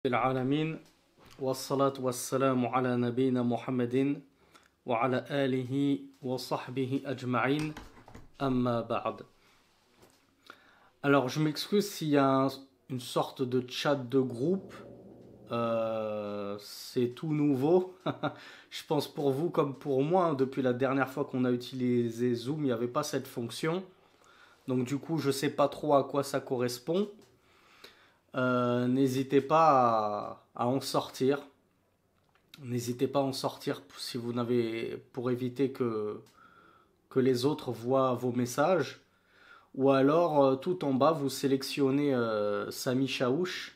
العالمين والصلاة والسلام على نبينا محمد وعلى آله وصحبه أجمعين أما بعد. Alors je m'excuse s'il y a une sorte de chat de groupe, c'est tout nouveau. Je pense pour vous comme pour moi, depuis la dernière fois qu'on a utilisé Zoom, il n'y avait pas cette fonction. Donc du coup je ne sais pas trop à quoi ça correspond. N'hésitez pas à en sortir. N'hésitez pas à en sortir si vous n'avez, pour éviter que les autres voient vos messages. Ou alors, tout en bas, vous sélectionnez Sami Chaouch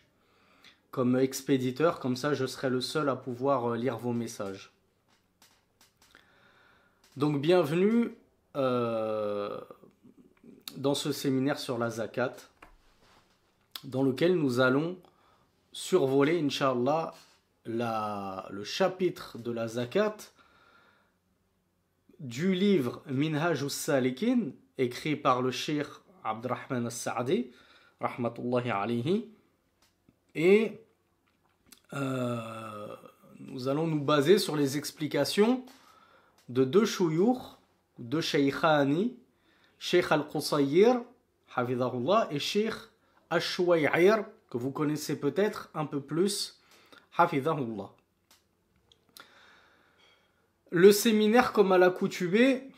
comme expéditeur. Comme ça, je serai le seul à pouvoir lire vos messages. Donc, bienvenue dans ce séminaire sur la zakat, dans lequel nous allons survoler, Inch'Allah, le chapitre de la zakat du livre Minhaj al-Salikin, écrit par le Cheikh Abdurrahman al-Sa'di, rahmatullahi alayhi. Et nous allons nous baser sur les explications de deux chouyurs, deux shaykhani, Cheikh al-Qusayr, hafidhahullah, et Cheikh al-Shuway'ir, que vous connaissez peut-être un peu plus, hafidhahullah. Le séminaire, comme à l'accoutumée,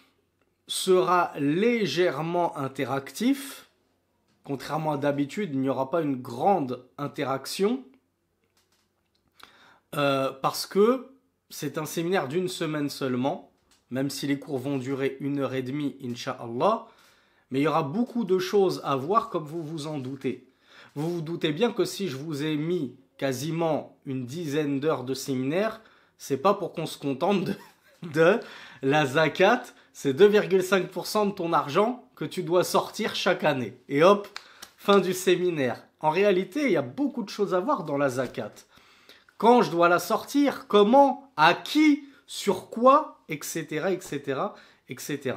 sera légèrement interactif. Contrairement à d'habitude, il n'y aura pas une grande interaction parce que c'est un séminaire d'une semaine seulement, même si les cours vont durer 1h30, Inch'Allah. Mais il y aura beaucoup de choses à voir, comme vous vous en doutez. Vous vous doutez bien que si je vous ai mis quasiment une dizaine d'heures de séminaire, c'est pas pour qu'on se contente de la zakat. C'est 2,5% de ton argent que tu dois sortir chaque année. Et hop, fin du séminaire. En réalité, il y a beaucoup de choses à voir dans la zakat. Quand je dois la sortir, comment, à qui, sur quoi, etc., etc., etc.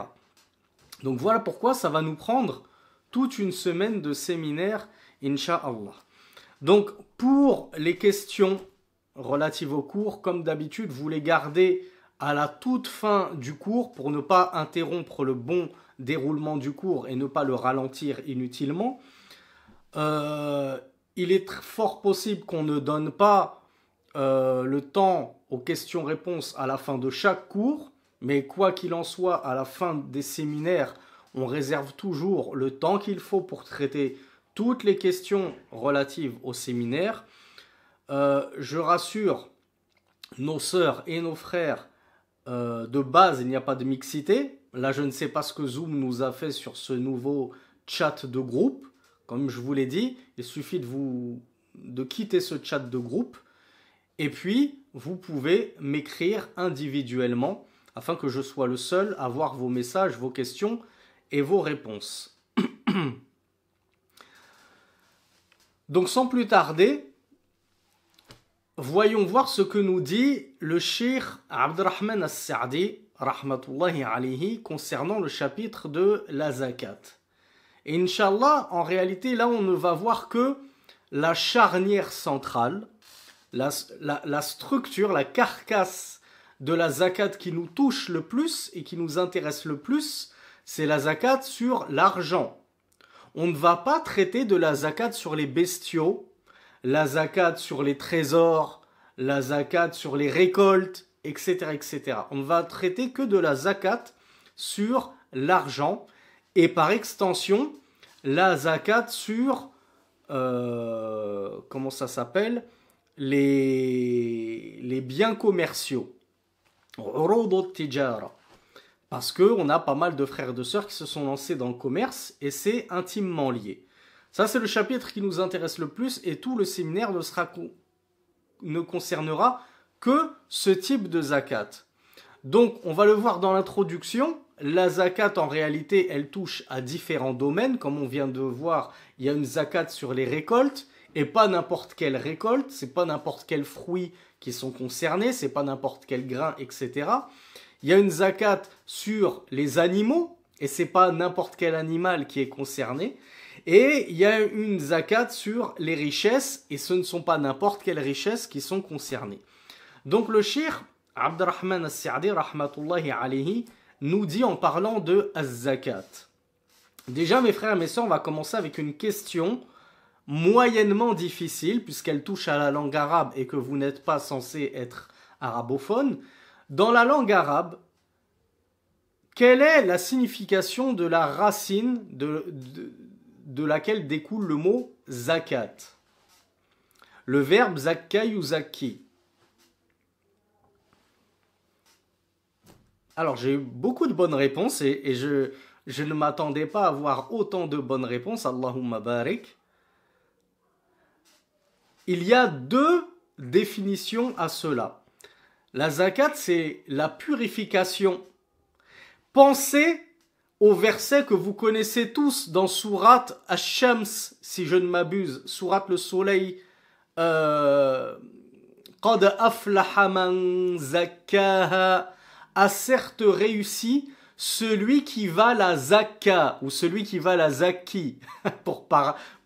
Donc voilà pourquoi ça va nous prendre toute une semaine de séminaire, Inch'Allah. Donc pour les questions relatives au cours, comme d'habitude, vous les gardez à la toute fin du cours pour ne pas interrompre le bon déroulement du cours et ne pas le ralentir inutilement. Il est fort possible qu'on ne donne pas le temps aux questions-réponses à la fin de chaque cours, mais quoi qu'il en soit, à la fin des séminaires, on réserve toujours le temps qu'il faut pour traiter toutes les questions relatives au séminaire. Je rassure nos sœurs et nos frères, de base, il n'y a pas de mixité. Là, je ne sais pas ce que Zoom nous a fait sur ce nouveau chat de groupe. Comme je vous l'ai dit, il suffit de quitter ce chat de groupe. Et puis, vous pouvez m'écrire individuellement afin que je sois le seul à voir vos messages, vos questions et vos réponses. Donc, sans plus tarder, voyons voir ce que nous dit le Cheikh Abdurrahman al-Sa'di, rahmatullahi alayhi, concernant le chapitre de la zakat. Et Inch'Allah, en réalité, là, on ne va voir que la charnière centrale, la structure, la carcasse de la zakat qui nous touche le plus et qui nous intéresse le plus, c'est la zakat sur l'argent. On ne va pas traiter de la zakat sur les bestiaux, la zakat sur les trésors, la zakat sur les récoltes, etc., etc. On ne va traiter que de la zakat sur l'argent et par extension, la zakat sur, comment ça s'appelle, les biens commerciaux. Parce qu'on a pas mal de frères et de sœurs qui se sont lancés dans le commerce et c'est intimement lié. Ça, c'est le chapitre qui nous intéresse le plus et tout le séminaire ne concernera que ce type de zakat. Donc, on va le voir dans l'introduction. La zakat, en réalité, elle touche à différents domaines. Comme on vient de voir, il y a une zakat sur les récoltes et pas n'importe quelle récolte. C'est pas n'importe quel fruit qui sont concernés, c'est pas n'importe quel grain, etc. Il y a une zakat sur les animaux et c'est pas n'importe quel animal qui est concerné. Et il y a une zakat sur les richesses, et ce ne sont pas n'importe quelles richesses qui sont concernées. Donc le cheikh Abdurrahman as-Sa'di rahmatullahi alayhi nous dit en parlant de az-zakat. Déjà mes frères et mes sœurs, on va commencer avec une question moyennement difficile puisqu'elle touche à la langue arabe et que vous n'êtes pas censé être arabophone. Dans la langue arabe, quelle est la signification de la racine de laquelle découle le mot zakat? Le verbe zakka yuzakki. Alors j'ai eu beaucoup de bonnes réponses et je ne m'attendais pas à avoir autant de bonnes réponses. Allahumma barik. Il y a deux définitions à cela. La zakat, c'est la purification. Pensez au verset que vous connaissez tous dans Surat Ash-Shams, si je ne m'abuse, Surat le soleil. Qad aflaha man zakkaha, a certes réussi celui qui va la zakka ou celui qui va la zakki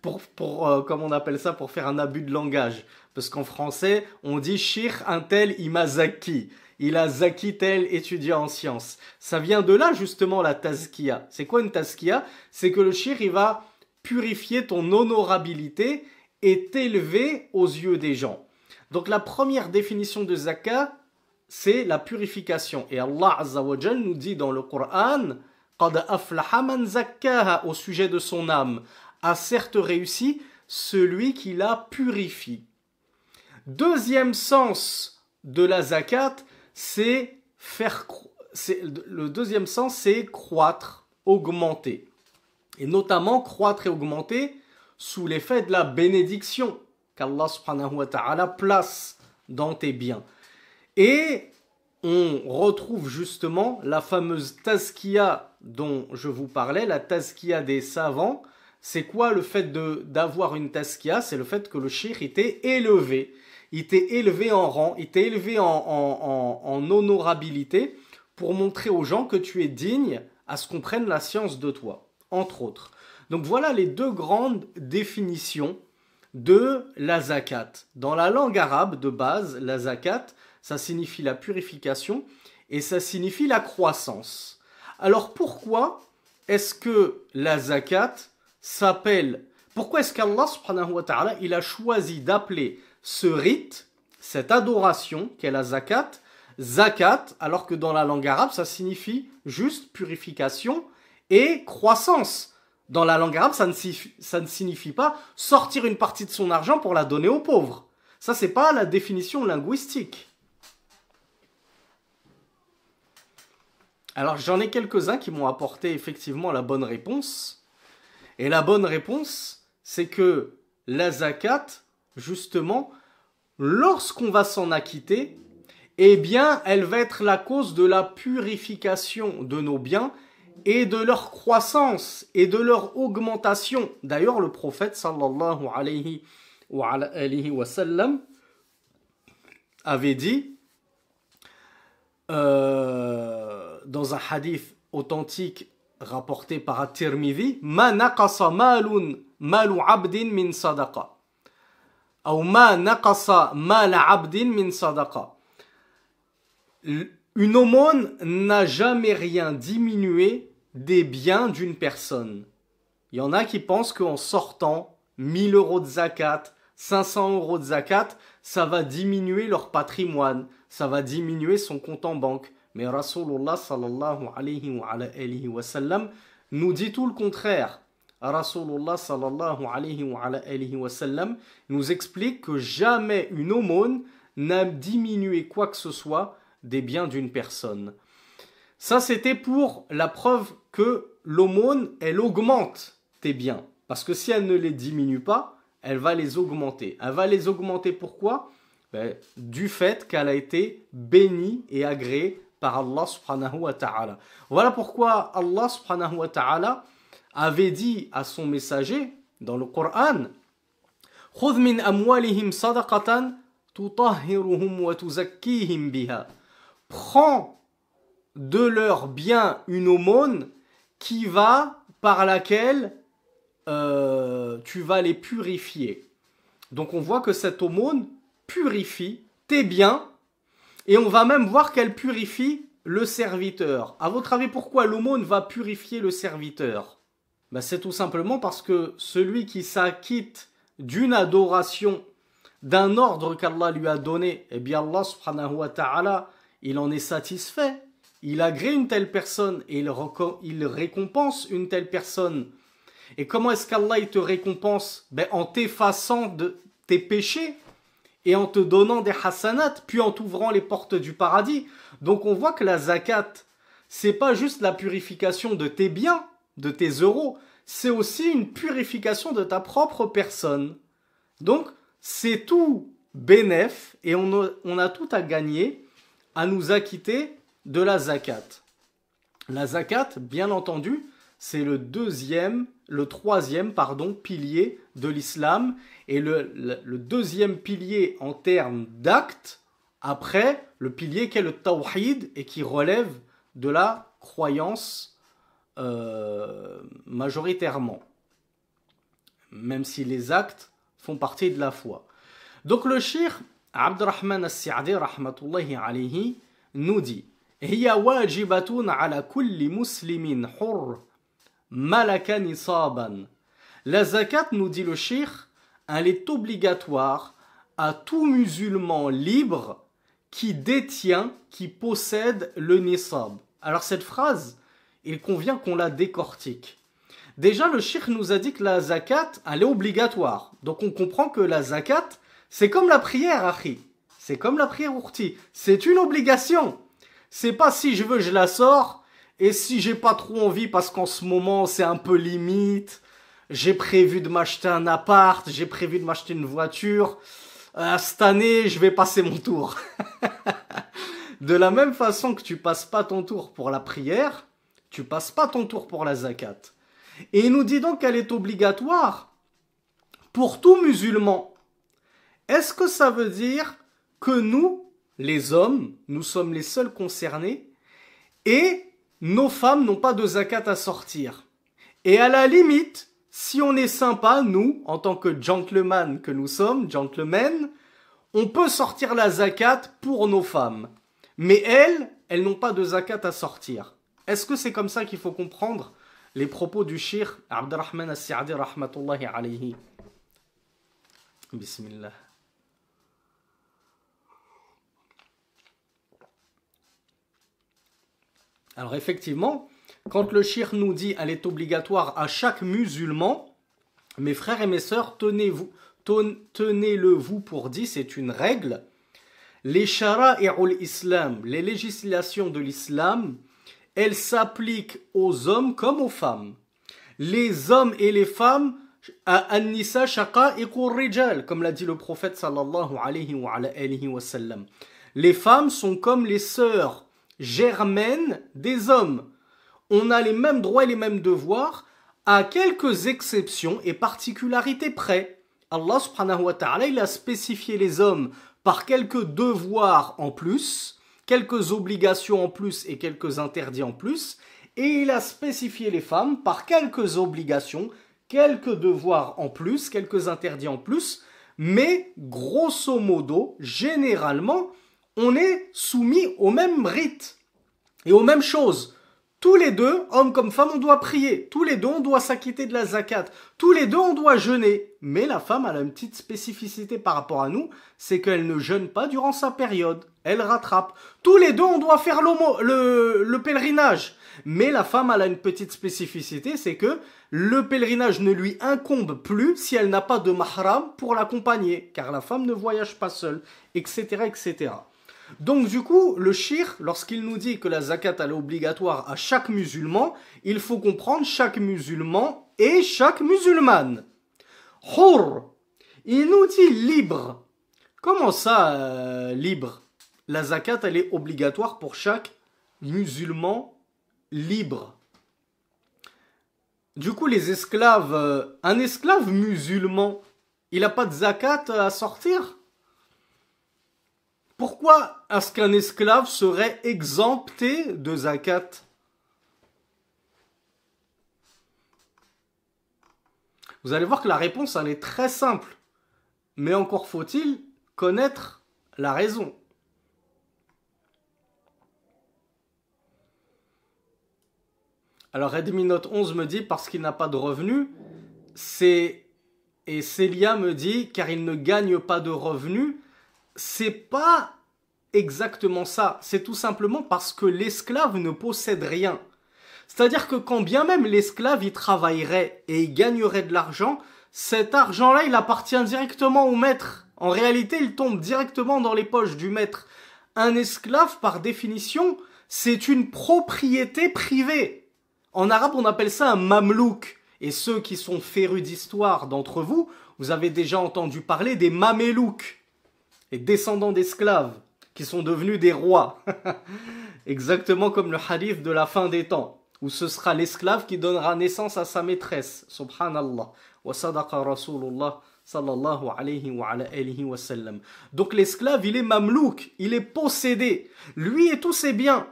comme on appelle ça, pour faire un abus de langage, parce qu'en français on dit shir un tel il m'a zakki, il a zakki tel étudiant en sciences. Ça vient de là justement la tazkiya. C'est quoi une tazkiya? C'est que le shir il va purifier ton honorabilité et t'élever aux yeux des gens. Donc la première définition de zakka, c'est la purification. Et Allah Azza wa Jal nous dit dans le Coran, Qad aflaha man zakkaha, au sujet de son âme, a certes réussi celui qui la purifie. Deuxième sens de la zakat, le deuxième sens, c'est croître, augmenter. Et notamment croître et augmenter sous l'effet de la bénédiction qu'Allah subhanahu wa ta'ala place dans tes biens. Et on retrouve justement la fameuse tazkiya dont je vous parlais, la tazkiya des savants. C'est quoi le fait d'avoir une tazkiya? C'est le fait que le cheikh était élevé. Il t'est élevé en rang, il t'est élevé en honorabilité pour montrer aux gens que tu es digne à ce qu'on prenne la science de toi, entre autres. Donc voilà les deux grandes définitions de la zakat. Dans la langue arabe de base, la zakat, ça signifie la purification et ça signifie la croissance. Alors pourquoi est-ce que la zakat s'appelle... Pourquoi est-ce qu'Allah subhanahu wa ta'ala il a choisi d'appeler ce rite, cette adoration qu'est la zakat, zakat, alors que dans la langue arabe ça signifie juste purification et croissance. Dans la langue arabe ça ne signifie pas sortir une partie de son argent pour la donner aux pauvres. Ça c'est pas la définition linguistique. Alors j'en ai quelques-uns qui m'ont apporté effectivement la bonne réponse. Et la bonne réponse, c'est que la zakat, justement, lorsqu'on va s'en acquitter, eh bien, elle va être la cause de la purification de nos biens et de leur croissance et de leur augmentation. D'ailleurs, le prophète sallallahu alayhi wa sallam avait dit dans un hadith authentique rapporté par At-Tirmidhi, ma naqasa malu abdin min sadaqa, ou ma naqasa mal abdin min sadaqa. Une aumône n'a jamais rien diminué des biens d'une personne. Il y en a qui pensent qu'en sortant 1000 € de zakat, 500 € de zakat, ça va diminuer leur patrimoine, ça va diminuer son compte en banque. Mais Rasulullah sallallahu alayhi wa sallam nous dit tout le contraire. Rasulullah sallallahu alayhi wa sallam nous explique que jamais une aumône n'a diminué quoi que ce soit des biens d'une personne. Ça, c'était pour la preuve que l'aumône, elle augmente tes biens. Parce que si elle ne les diminue pas, elle va les augmenter. Elle va les augmenter pourquoi? Du fait qu'elle a été bénie et agréée par Allah subhanahu wa ta'ala. Voilà pourquoi Allah subhanahu wa ta'ala avait dit à son messager dans le Coran, خُذْ مِنْ أَمْوَالِهِمْ صَدَقَةً تُطَهِّرُهُمْ وَتُزَكِّيهِمْ بِهَا. Prends de leurs biens une aumône par laquelle tu vas les purifier. Donc on voit que cette aumône purifie tes biens et on va même voir qu'elle purifie le serviteur. À votre avis, pourquoi l'aumône va purifier le serviteur? Ben, c'est tout simplement parce que celui qui s'acquitte d'une adoration, d'un ordre qu'Allah lui a donné, eh bien Allah subhanahu wa ta'ala, il en est satisfait. Il agrée une telle personne et il récompense une telle personne. Et comment est-ce qu'Allah il te récompense? Ben, en t'effaçant de tes péchés et en te donnant des hasanats, puis en t'ouvrant les portes du paradis. Donc on voit que la zakat, c'est pas juste la purification de tes biens, de tes euros, c'est aussi une purification de ta propre personne. Donc c'est tout bénef et on a tout à gagner à nous acquitter de la zakat. La zakat, bien entendu, c'est le troisième pilier de l'islam et le deuxième pilier en termes d'actes après le pilier qui est le tawhid et qui relève de la croyance majoritairement, même si les actes font partie de la foi. Donc le cheikh Abdurrahman as-Sa'di rahmatullahi alayhi nous dit hiya wajibatun ala kulli muslimin hurr malaka nisaban. La zakat, nous dit le cheikh, elle est obligatoire à tout musulman libre qui détient, qui possède le nisab. Alors cette phrase, il convient qu'on la décortique. Déjà, le cheikh nous a dit que la zakat, elle est obligatoire. Donc on comprend que la zakat, c'est comme la prière, akhi. C'est comme la prière ourti. C'est une obligation. C'est pas si je veux, je la sors. Et si j'ai pas trop envie, parce qu'en ce moment, c'est un peu limite. J'ai prévu de m'acheter un appart. J'ai prévu de m'acheter une voiture. Cette année, je vais passer mon tour. De la même façon que tu passes pas ton tour pour la prière, tu passes pas ton tour pour la zakat. Et il nous dit donc qu'elle est obligatoire pour tout musulman. Est-ce que ça veut dire que nous, les hommes, nous sommes les seuls concernés et nos femmes n'ont pas de zakat à sortir? Et à la limite, si on est sympa, nous, en tant que gentlemen que nous sommes, gentlemen, on peut sortir la zakat pour nos femmes. Mais elles n'ont pas de zakat à sortir. Est-ce que c'est comme ça qu'il faut comprendre les propos du cheikh Abdurrahman as-Sa'di rahmatullahi alayhi? Bismillah. Alors effectivement, quand le cheikh nous dit elle est obligatoire à chaque musulman, mes frères et mes sœurs, tenez-le vous pour dit, c'est une règle. Les shara'i'ul islam, les législations de l'islam, elles s'appliquent aux hommes comme aux femmes. Les hommes et les femmes, an-nisa shaqa'iqur rijal, comme l'a dit le prophète sallallahu alayhi wa sallam. Les femmes sont comme les sœurs germaines des hommes. On a les mêmes droits et les mêmes devoirs, à quelques exceptions et particularités près. Allah subhanahu wa ta'ala, il a spécifié les hommes par quelques devoirs en plus, quelques obligations en plus et quelques interdits en plus, et il a spécifié les femmes par quelques obligations, quelques devoirs en plus, quelques interdits en plus, mais grosso modo, généralement, on est soumis au même rite et aux mêmes choses. Tous les deux, hommes comme femmes, on doit prier. Tous les deux, on doit s'acquitter de la zakat. Tous les deux, on doit jeûner. Mais la femme, elle a une petite spécificité par rapport à nous, c'est qu'elle ne jeûne pas durant sa période. Elle rattrape. Tous les deux, on doit faire le pèlerinage. Mais la femme, elle a une petite spécificité, c'est que le pèlerinage ne lui incombe plus si elle n'a pas de mahram pour l'accompagner. Car la femme ne voyage pas seule, etc., etc. Donc du coup, le cheikh, lorsqu'il nous dit que la zakat elle est obligatoire à chaque musulman, il faut comprendre chaque musulman et chaque musulmane. Hur, il nous dit libre. Comment ça, libre? La zakat elle est obligatoire pour chaque musulman libre. Du coup, les esclaves, un esclave musulman, il n'a pas de zakat à sortir? Pourquoi est-ce qu'un esclave serait exempté de zakat? Vous allez voir que la réponse, elle est très simple. Mais encore faut-il connaître la raison. Alors Redmi Note 11 me dit parce qu'il n'a pas de revenus, et Célia me dit car il ne gagne pas de revenus, c'est pas exactement ça, c'est tout simplement parce que l'esclave ne possède rien. C'est-à-dire que quand bien même l'esclave il travaillerait et il gagnerait de l'argent, cet argent-là il appartient directement au maître. En réalité il tombe directement dans les poches du maître. Un esclave par définition c'est une propriété privée. En arabe, on appelle ça un mamelouk. Et ceux qui sont férus d'histoire d'entre vous, vous avez déjà entendu parler des mamelouks, les descendants d'esclaves, qui sont devenus des rois. Exactement comme le hadith de la fin des temps, où ce sera l'esclave qui donnera naissance à sa maîtresse. Subhanallah. Wa sadaqa Rasulullah sallallahu alayhi wa alihi wa sallam. Donc l'esclave, il est mamelouk, il est possédé. Lui et tous ses biens.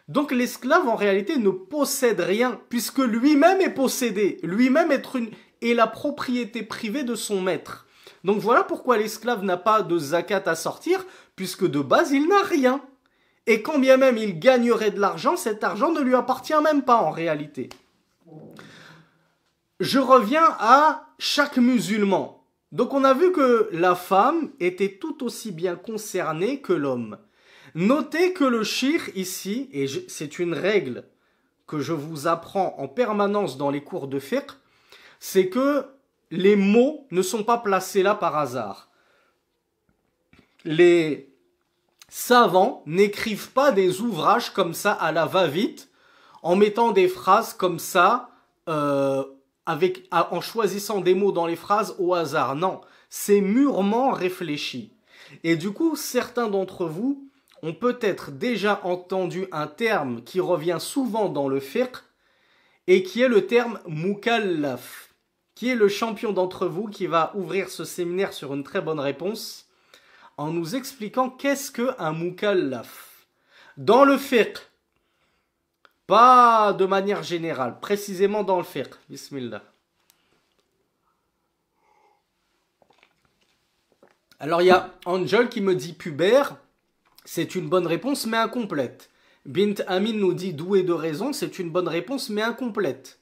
Donc l'esclave en réalité ne possède rien puisque lui-même est possédé, lui-même est la propriété privée de son maître. Donc voilà pourquoi l'esclave n'a pas de zakat à sortir puisque de base il n'a rien. Et quand bien même il gagnerait de l'argent, cet argent ne lui appartient même pas en réalité. Je reviens à chaque musulman. Donc on a vu que la femme était tout aussi bien concernée que l'homme. Notez que le shirk ici, et c'est une règle que je vous apprends en permanence dans les cours de fiqh, c'est que les mots ne sont pas placés là par hasard. Les savants n'écrivent pas des ouvrages comme ça à la va-vite, en mettant des phrases comme ça, en choisissant des mots dans les phrases au hasard. Non, c'est mûrement réfléchi. Et du coup, certains d'entre vous ont peut-être déjà entendu un terme qui revient souvent dans le fiqh et qui est le terme mukallaf. Qui est le champion d'entre vous qui va ouvrir ce séminaire sur une très bonne réponse en nous expliquant qu'est-ce qu'un mukallaf. Dans le fiqh, pas de manière générale, précisément dans le fiqh. Bismillah. Alors il y a Angel qui me dit pubère. C'est une bonne réponse mais incomplète. Bint Amin nous dit doué de raison, c'est une bonne réponse mais incomplète.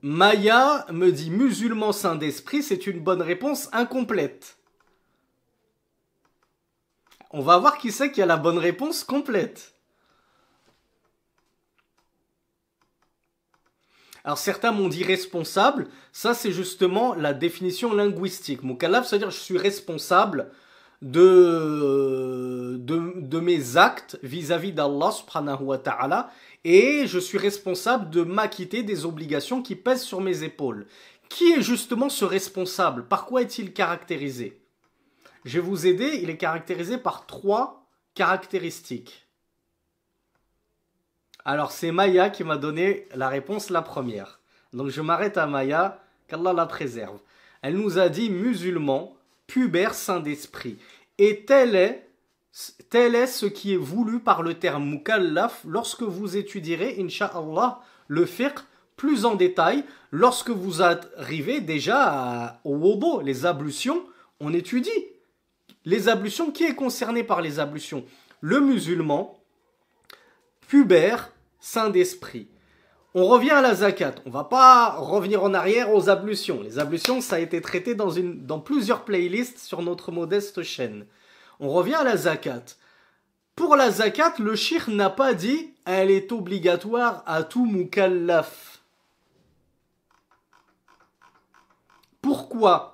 Maya me dit musulman saint d'esprit, c'est une bonne réponse incomplète. On va voir qui c'est qui a la bonne réponse complète. Alors certains m'ont dit responsable, ça c'est justement la définition linguistique. Mukallaf, c'est-à-dire je suis responsable de mes actes vis-à-vis d'Allah subhanahu wa ta'ala et je suis responsable de m'acquitter des obligations qui pèsent sur mes épaules. Qui est justement ce responsable? Par quoi est-il caractérisé? Je vais vous aider, il est caractérisé par 3 caractéristiques. Alors c'est Maya qui m'a donné la réponse la première. Donc je m'arrête à Maya, qu'Allah la préserve. Elle nous a dit musulman, pubère, saint d'esprit. Et tel est ce qui est voulu par le terme mukallaf lorsque vous étudierez, incha'Allah, le fiqh plus en détail. Lorsque vous arrivez déjà au wudu, les ablutions, on étudie. Les ablutions, qui est concerné par les ablutions? Le musulman, pubère, saint d'esprit. On revient à la zakat. On va pas revenir en arrière aux ablutions. Les ablutions, ça a été traité dans plusieurs playlists sur notre modeste chaîne. On revient à la zakat. Pour la zakat, le shirk n'a pas dit « elle est obligatoire à tout mukallaf ». Pourquoi ?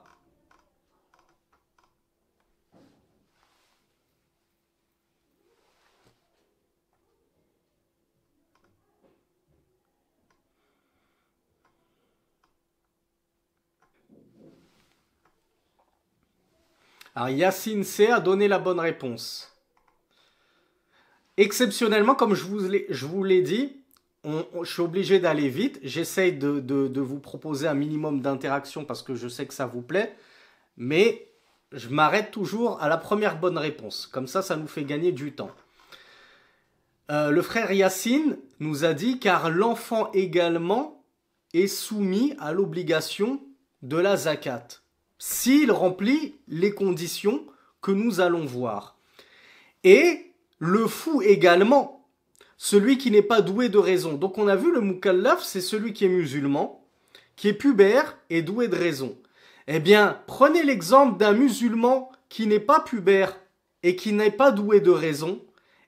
Alors Yacine C a donné la bonne réponse. Exceptionnellement, comme je vous l'ai dit, je suis obligé d'aller vite. J'essaye de vous proposer un minimum d'interaction parce que je sais que ça vous plaît. Mais je m'arrête toujours à la première bonne réponse. Comme ça nous fait gagner du temps. Le frère Yacine nous a dit « car l'enfant également est soumis à l'obligation de la zakat, s'il remplit les conditions que nous allons voir. Et le fou également, celui qui n'est pas doué de raison. Donc on a vu le mukallaf, c'est celui qui est musulman, qui est pubère et doué de raison. Eh bien, prenez l'exemple d'un musulman qui n'est pas pubère et qui n'est pas doué de raison.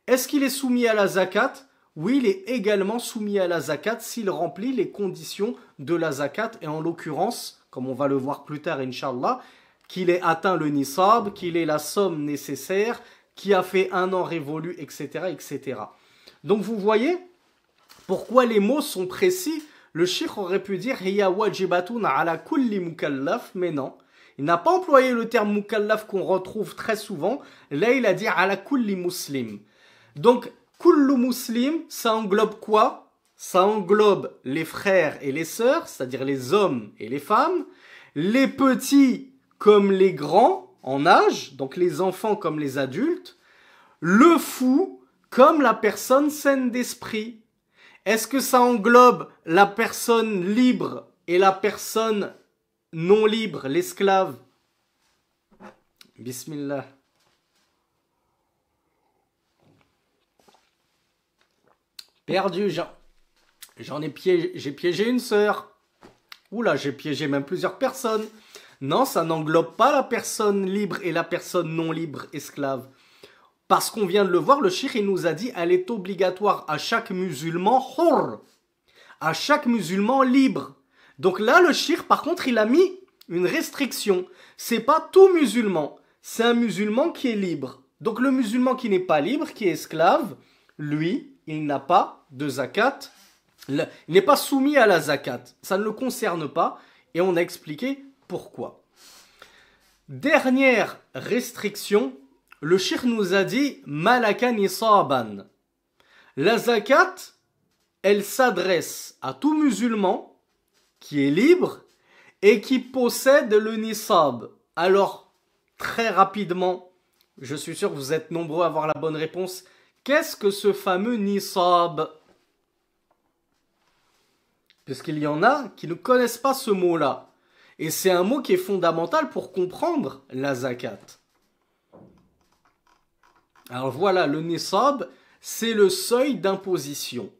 Est-ce qu'il est soumis à la zakat? Oui, il est également soumis à la zakat s'il remplit les conditions de la zakat, et en l'occurrence, comme on va le voir plus tard, Inch'Allah, qu'il ait atteint le nisab, qu'il ait la somme nécessaire, qui a fait 1 an révolu, etc., etc. Donc vous voyez pourquoi les mots sont précis. Le cheikh aurait pu dire hiya wajibatun ala kulli mukallaf, mais non. Il n'a pas employé le terme mukallaf qu'on retrouve très souvent. Là, il a dit ala kulli muslim. Donc, kullu muslim, ça englobe quoi? Ça englobe les frères et les sœurs, c'est-à-dire les hommes et les femmes, les petits comme les grands en âge, donc les enfants comme les adultes, le fou comme la personne saine d'esprit. Est-ce que ça englobe la personne libre et la personne non libre, l'esclave? Bismillah. Perdu, j'ai piégé une sœur. Oula, j'ai piégé même plusieurs personnes. Non, ça n'englobe pas la personne libre et la personne non libre, esclave. Parce qu'on vient de le voir, le cheikh il nous a dit, elle est obligatoire à chaque musulman hur, à chaque musulman libre. Donc là, le cheikh, par contre, il a mis une restriction. C'est pas tout musulman, c'est un musulman qui est libre. Donc le musulman qui n'est pas libre, qui est esclave, lui, il n'a pas de zakat. Il n'est pas soumis à la zakat. Ça ne le concerne pas. Et on a expliqué pourquoi. Dernière restriction, le cheikh nous a dit malaka nisaban. La zakat, elle s'adresse à tout musulman qui est libre et qui possède le nisab. Alors, très rapidement, je suis sûr que vous êtes nombreux à avoir la bonne réponse. Qu'est-ce que ce fameux nisab? Puisqu'il y en a qui ne connaissent pas ce mot-là. Et c'est un mot qui est fondamental pour comprendre la zakat. Alors voilà, le nisab, c'est le seuil d'imposition.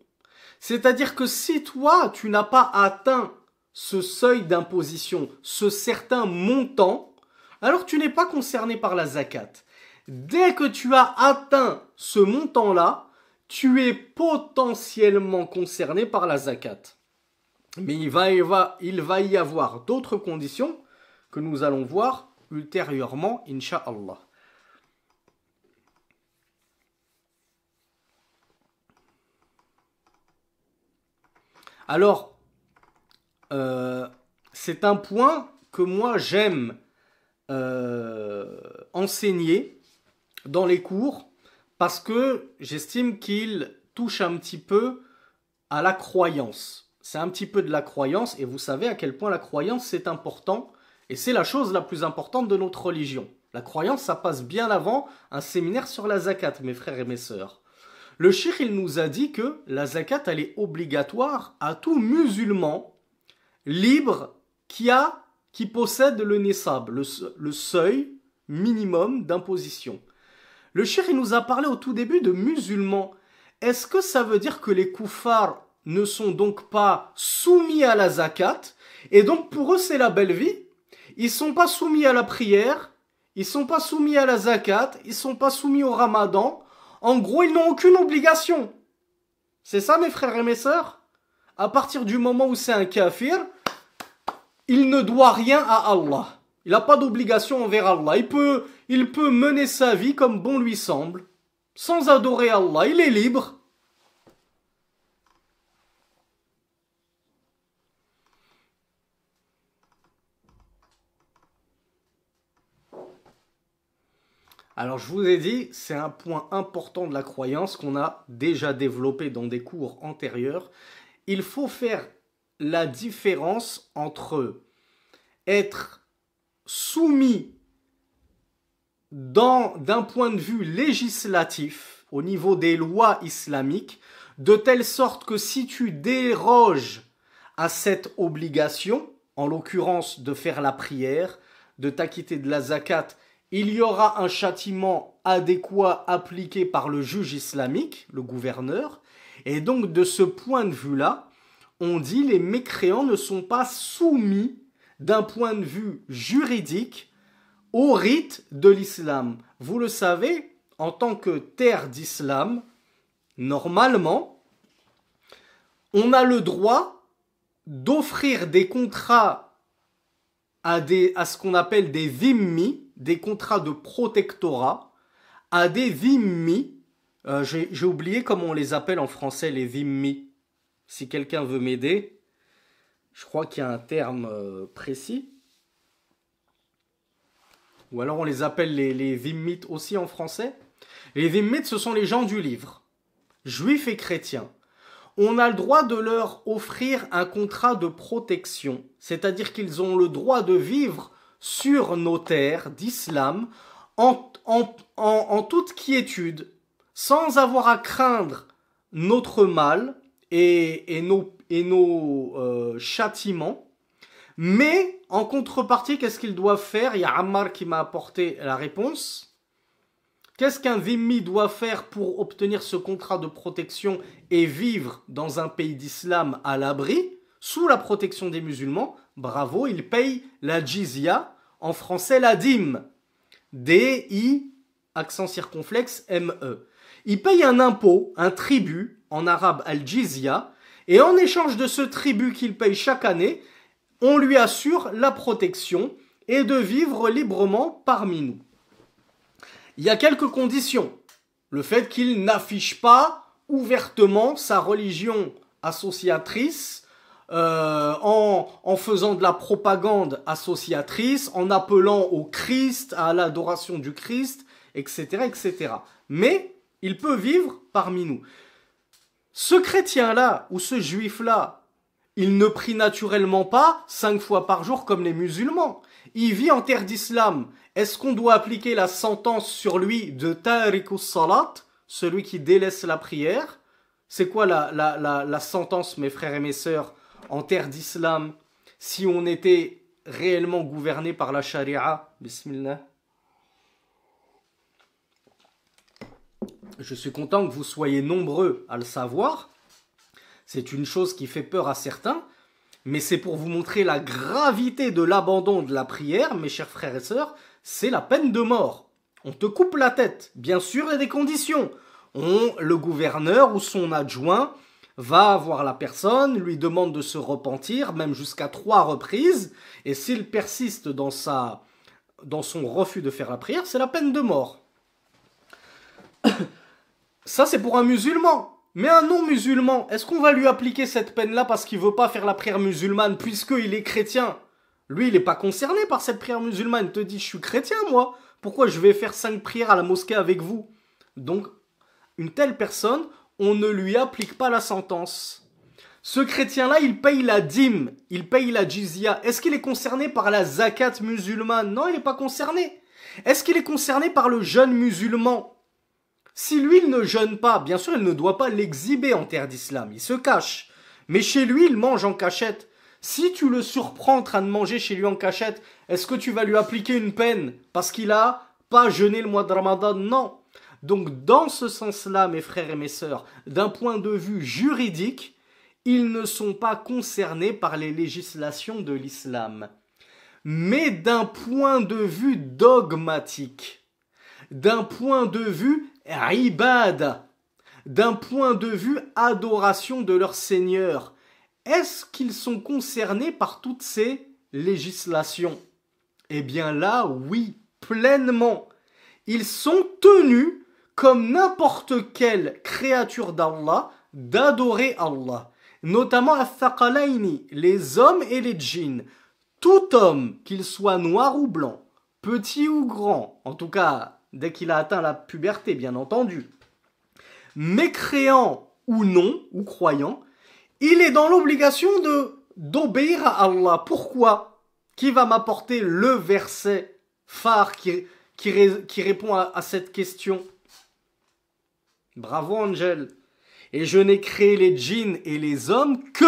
C'est-à-dire que si toi, tu n'as pas atteint ce seuil d'imposition, ce certain montant, alors tu n'es pas concerné par la zakat. Dès que tu as atteint ce montant-là, tu es potentiellement concerné par la zakat. Mais il va y avoir d'autres conditions que nous allons voir ultérieurement, Inch'Allah. Alors, c'est un point que moi j'aime enseigner dans les cours parce que j'estime qu'il touche un petit peu à la croyance. C'est un petit peu de la croyance et vous savez à quel point la croyance c'est important et c'est la chose la plus importante de notre religion. La croyance ça passe bien avant un séminaire sur la zakat, mes frères et mes sœurs. Le cheikh il nous a dit que la zakat elle est obligatoire à tout musulman libre qui possède le nisab, le seuil minimum d'imposition. Le cheikh il nous a parlé au tout début de musulmans. Est-ce que ça veut dire que les koufars ne sont donc pas soumis à la zakat et donc pour eux c'est la belle vie? Ils sont pas soumis à la prière, ils sont pas soumis à la zakat, ils sont pas soumis au ramadan. En gros, ils n'ont aucune obligation. C'est ça mes frères et mes sœurs? À partir du moment où c'est un kafir, il ne doit rien à Allah. Il n'a pas d'obligation envers Allah. Il peut mener sa vie comme bon lui semble, sans adorer Allah. Il est libre. Alors je vous ai dit, c'est un point important de la croyance qu'on a déjà développé dans des cours antérieurs. Il faut faire la différence entre être soumis d'un point de vue législatif au niveau des lois islamiques, de telle sorte que si tu déroges à cette obligation, en l'occurrence de faire la prière, de t'acquitter de la zakat, il y aura un châtiment adéquat appliqué par le juge islamique, le gouverneur. Et donc de ce point de vue-là, on dit les mécréants ne sont pas soumis d'un point de vue juridique au rite de l'islam. Vous le savez, en tant que terre d'islam, normalement, on a le droit d'offrir des contrats à ce qu'on appelle des dhimmi, des contrats de protectorat, à des dhimmi. J'ai oublié comment on les appelle en français, les dhimmi. Si quelqu'un veut m'aider, je crois qu'il y a un terme précis. Ou alors on les appelle les dhimmites aussi en français. Les dhimmites, ce sont les gens du livre, juifs et chrétiens. On a le droit de leur offrir un contrat de protection, c'est-à-dire qu'ils ont le droit de vivre sur nos terres d'islam en toute quiétude, sans avoir à craindre notre mal et nos châtiments. Mais en contrepartie, qu'est-ce qu'ils doivent faire? Il y a Ammar qui m'a apporté la réponse. Qu'est-ce qu'un dhimmi doit faire pour obtenir ce contrat de protection et vivre dans un pays d'islam à l'abri, sous la protection des musulmans? Bravo, il paye la jizya, en français la dîme. D-I, accent circonflexe, M-E. Il paye un impôt, un tribut, en arabe al-jizya, et en échange de ce tribut qu'il paye chaque année, on lui assure la protection et de vivre librement parmi nous. Il y a quelques conditions. Le fait qu'il n'affiche pas ouvertement sa religion associatrice, en faisant de la propagande associatrice, en appelant au Christ, à l'adoration du Christ, etc., etc. Mais il peut vivre parmi nous. Ce chrétien-là, ou ce juif-là, il ne prie naturellement pas 5 fois par jour comme les musulmans. Il vit en terre d'islam. Est-ce qu'on doit appliquer la sentence sur lui de tarikus salat, celui qui délaisse la prière? C'est quoi la sentence, mes frères et mes sœurs, en terre d'islam, si on était réellement gouverné par la charia? Bismillah. Je suis content que vous soyez nombreux à le savoir. C'est une chose qui fait peur à certains, mais c'est pour vous montrer la gravité de l'abandon de la prière, mes chers frères et sœurs, c'est la peine de mort. On te coupe la tête. Bien sûr, il y a des conditions. Le gouverneur ou son adjoint va voir la personne, lui demande de se repentir, même jusqu'à 3 reprises, et s'il persiste dans son refus de faire la prière, c'est la peine de mort. Ça, c'est pour un musulman. Mais un non-musulman, est-ce qu'on va lui appliquer cette peine-là parce qu'il veut pas faire la prière musulmane, puisqu'il est chrétien? Lui, il n'est pas concerné par cette prière musulmane. Il te dit, je suis chrétien, moi. Pourquoi je vais faire 5 prières à la mosquée avec vous? Donc, une telle personne, on ne lui applique pas la sentence. Ce chrétien-là, il paye la dîme, il paye la jizya. Est-ce qu'il est concerné par la zakat musulmane? Non, il n'est pas concerné. Est-ce qu'il est concerné par le jeûne musulman? Si lui, il ne jeûne pas, bien sûr, il ne doit pas l'exhiber en terre d'islam. Il se cache. Mais chez lui, il mange en cachette. Si tu le surprends en train de manger chez lui en cachette, est-ce que tu vas lui appliquer une peine parce qu'il a pas jeûné le mois de Ramadan? Non. Donc, dans ce sens-là, mes frères et mes sœurs, d'un point de vue juridique, ils ne sont pas concernés par les législations de l'islam. Mais d'un point de vue dogmatique, d'un point de vue ibad, d'un point de vue adoration de leur Seigneur, est-ce qu'ils sont concernés par toutes ces législations? Eh bien là, oui, pleinement. Ils sont tenus, comme n'importe quelle créature d'Allah, d'adorer Allah. Notamment al-thaqalayni, les hommes et les djinns. Tout homme, qu'il soit noir ou blanc, petit ou grand, en tout cas dès qu'il a atteint la puberté, bien entendu, mécréant ou non, ou croyant, il est dans l'obligation d'obéir à Allah. Pourquoi? Qui va m'apporter le verset phare qui répond à cette question? Bravo Angel. Et je n'ai créé les djinns et les hommes que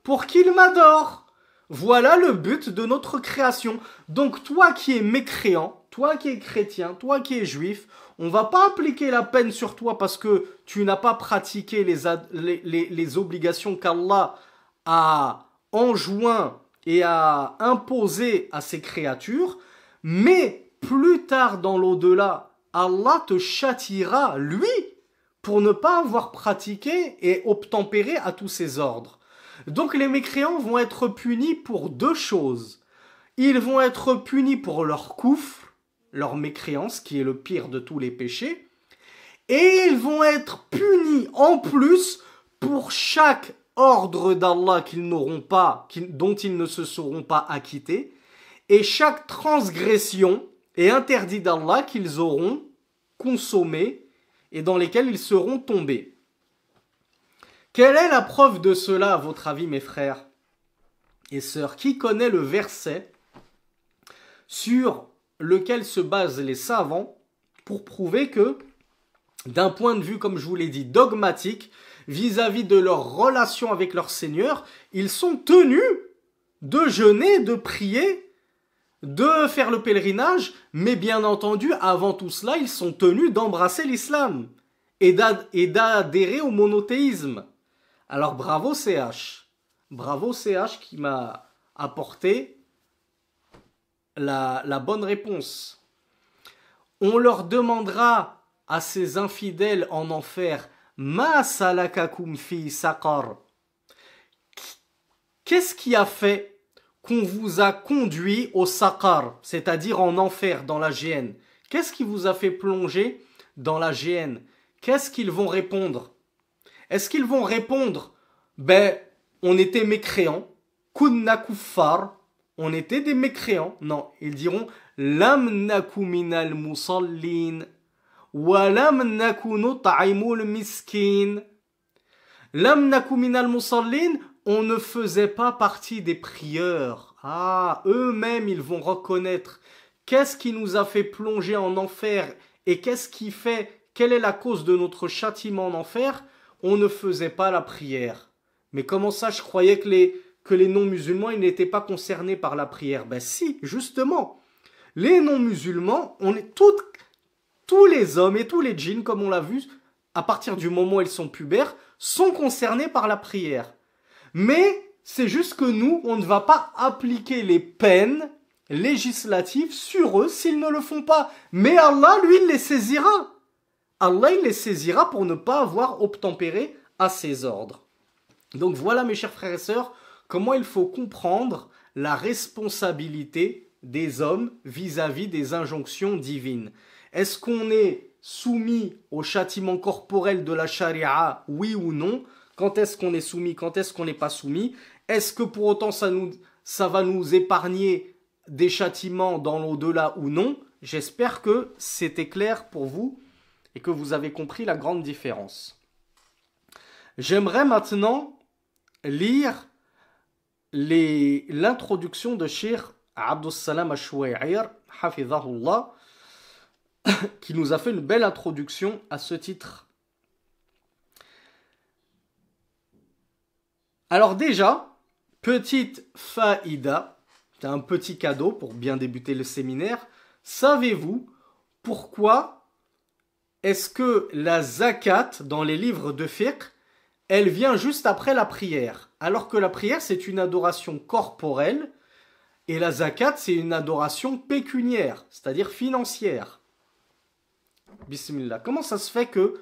pour qu'il m'adore. Voilà le but de notre création. Donc toi qui es mécréant, toi qui es chrétien, toi qui es juif, on va pas appliquer la peine sur toi parce que tu n'as pas pratiqué les obligations qu'Allah a enjoint et a imposé à ses créatures, mais plus tard dans l'au-delà, Allah te châtiera, lui, pour ne pas avoir pratiqué et obtempéré à tous ses ordres. Donc les mécréants vont être punis pour deux choses. Ils vont être punis pour leur koufr, leur mécréance, qui est le pire de tous les péchés, et ils vont être punis en plus pour chaque ordre d'Allah qu'ils n'auront pas, dont ils ne se seront pas acquittés, et chaque transgression et interdit d'Allah qu'ils auront consommé et dans lesquels ils seront tombés. Quelle est la preuve de cela, à votre avis, mes frères et sœurs? Qui connaît le verset sur lequel se basent les savants pour prouver que, d'un point de vue, comme je vous l'ai dit, dogmatique, vis-à-vis de leur relation avec leur Seigneur, ils sont tenus de jeûner, de prier, de faire le pèlerinage, mais bien entendu, avant tout cela, ils sont tenus d'embrasser l'islam et d'adhérer au monothéisme. Alors bravo CH qui m'a apporté la bonne réponse. On leur demandera à ces infidèles en enfer, Ma salakakum fi saqar. Qu'est-ce qui a fait qu'on vous a conduit au saqar, c'est-à-dire en enfer, dans la géhenne? Qu'est-ce qui vous a fait plonger dans la géhenne? Qu'est-ce qu'ils vont répondre? Est-ce qu'ils vont répondre, on était mécréants, kunna kuffar, on était des mécréants? Non, ils diront, lam naku minal musallin, wa lam naku nut'imul miskin. Lam naku minal musallin, on ne faisait pas partie des prieurs. Ah, eux-mêmes, ils vont reconnaître qu'est-ce qui nous a fait plonger en enfer et quelle est la cause de notre châtiment en enfer? On ne faisait pas la prière. Mais comment ça, je croyais que les non-musulmans, ils n'étaient pas concernés par la prière? Si, justement. Les non-musulmans, tous les hommes et tous les djinns, comme on l'a vu, à partir du moment où ils sont pubères, sont concernés par la prière. Mais c'est juste que nous, on ne va pas appliquer les peines législatives sur eux s'ils ne le font pas. Mais Allah, lui, il les saisira. Allah, il les saisira pour ne pas avoir obtempéré à ses ordres. Donc voilà, mes chers frères et sœurs, comment il faut comprendre la responsabilité des hommes vis-à-vis des injonctions divines. Est-ce qu'on est soumis au châtiment corporel de la charia, oui ou non? Quand est-ce qu'on est soumis? Quand est-ce qu'on n'est pas soumis? Est-ce que pour autant ça va nous épargner des châtiments dans l'au-delà ou non? J'espère que c'était clair pour vous et que vous avez compris la grande différence. J'aimerais maintenant lire l'introduction de Cheikh Abdussalam Ash-Shuway'ir, hafidhahullah, qui nous a fait une belle introduction à ce titre. Alors déjà, petite faïda, c'est un petit cadeau pour bien débuter le séminaire. Savez-vous pourquoi est-ce que la zakat dans les livres de fiqh, elle vient juste après la prière? Alors que la prière, c'est une adoration corporelle et la zakat, c'est une adoration pécuniaire, c'est-à-dire financière. Bismillah. Comment ça se fait que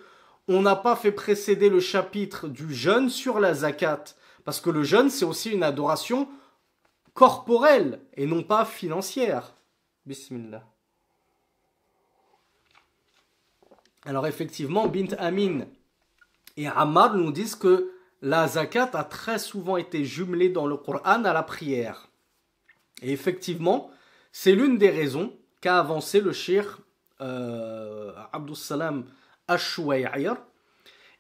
on n'a pas fait précéder le chapitre du jeûne sur la zakat? Parce que le jeûne, c'est aussi une adoration corporelle et non pas financière. Bismillah. Alors effectivement, Bint Amin et Ammar nous disent que la zakat a très souvent été jumelée dans le Coran à la prière. Et effectivement, c'est l'une des raisons qu'a avancé le cheikh Abdussalam Ash-Shuway'ir.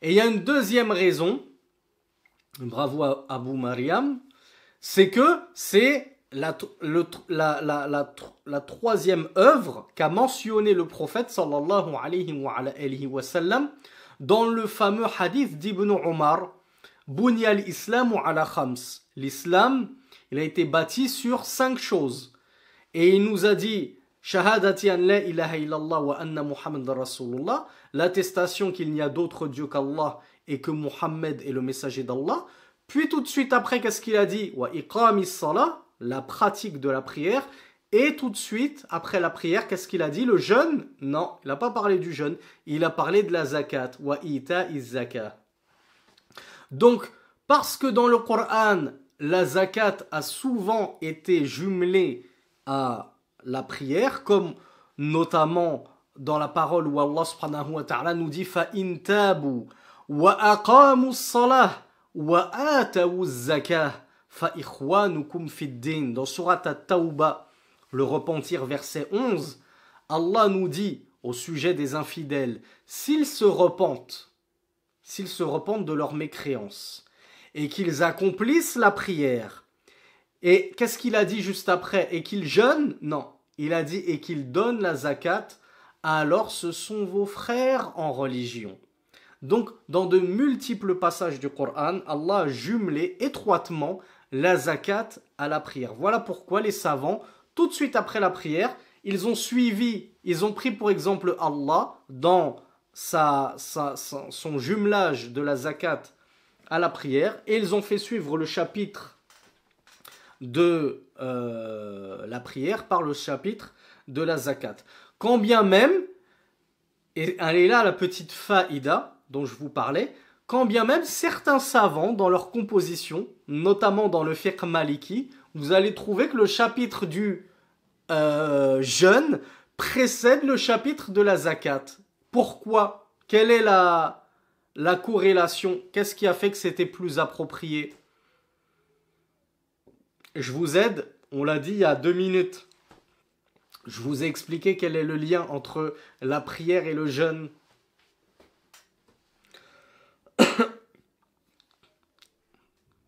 Et il y a une deuxième raison, bravo à Abu Maryam, c'est que c'est la troisième œuvre qu'a mentionné le prophète sallallahu alayhi wa sallam dans le fameux hadith d'Ibn Omar, Bunya al-Islamu ala khams. L'islam, il a été bâti sur 5 choses. Et il nous a dit Shahadati an la ilaha illallah wa anna Muhammad Rasulullah, l'attestation qu'il n'y a d'autre Dieu qu'Allah et que Muhammad est le messager d'Allah. Puis tout de suite après, qu'est-ce qu'il a dit Wa iqamis salah, la pratique de la prière. Et tout de suite, après la prière, qu'est-ce qu'il a dit Le jeûne Non, il n'a pas parlé du jeûne. Il a parlé de la zakat. Wa ita iz zakat. Donc, parce que dans le Coran, la zakat a souvent été jumelée à la prière, comme notamment dans la parole où Allah subhanahu wa ta'ala nous dit fa in tabu wa aqamu as-salah wa atawu az-zakah fa ikhwanukum fid-din. Dans sourate At-Tawbah, le repentir, verset 11, Allah nous dit au sujet des infidèles, s'ils se repentent de leur mécréance et qu'ils accomplissent la prière, et qu'est-ce qu'il a dit juste après? Et qu'ils jeûnent? Non, il a dit et qu'ils donnent la zakat, alors ce sont vos frères en religion. Donc, dans de multiples passages du Coran, Allah a jumelé étroitement la zakat à la prière. Voilà pourquoi les savants, tout de suite après la prière, ils ont pris pour exemple Allah dans son jumelage de la zakat à la prière, et ils ont fait suivre le chapitre de la prière par le chapitre de la zakat. Quand bien même, et elle est là la petite faïda dont je vous parlais, quand bien même certains savants dans leur composition, notamment dans le fiqh maliki, vous allez trouver que le chapitre du jeûne précède le chapitre de la zakat. Pourquoi? Quelle est la corrélation? Qu'est-ce qui a fait que c'était plus approprié? Je vous aide, on l'a dit il y a 2 minutes. Je vous ai expliqué quel est le lien entre la prière et le jeûne.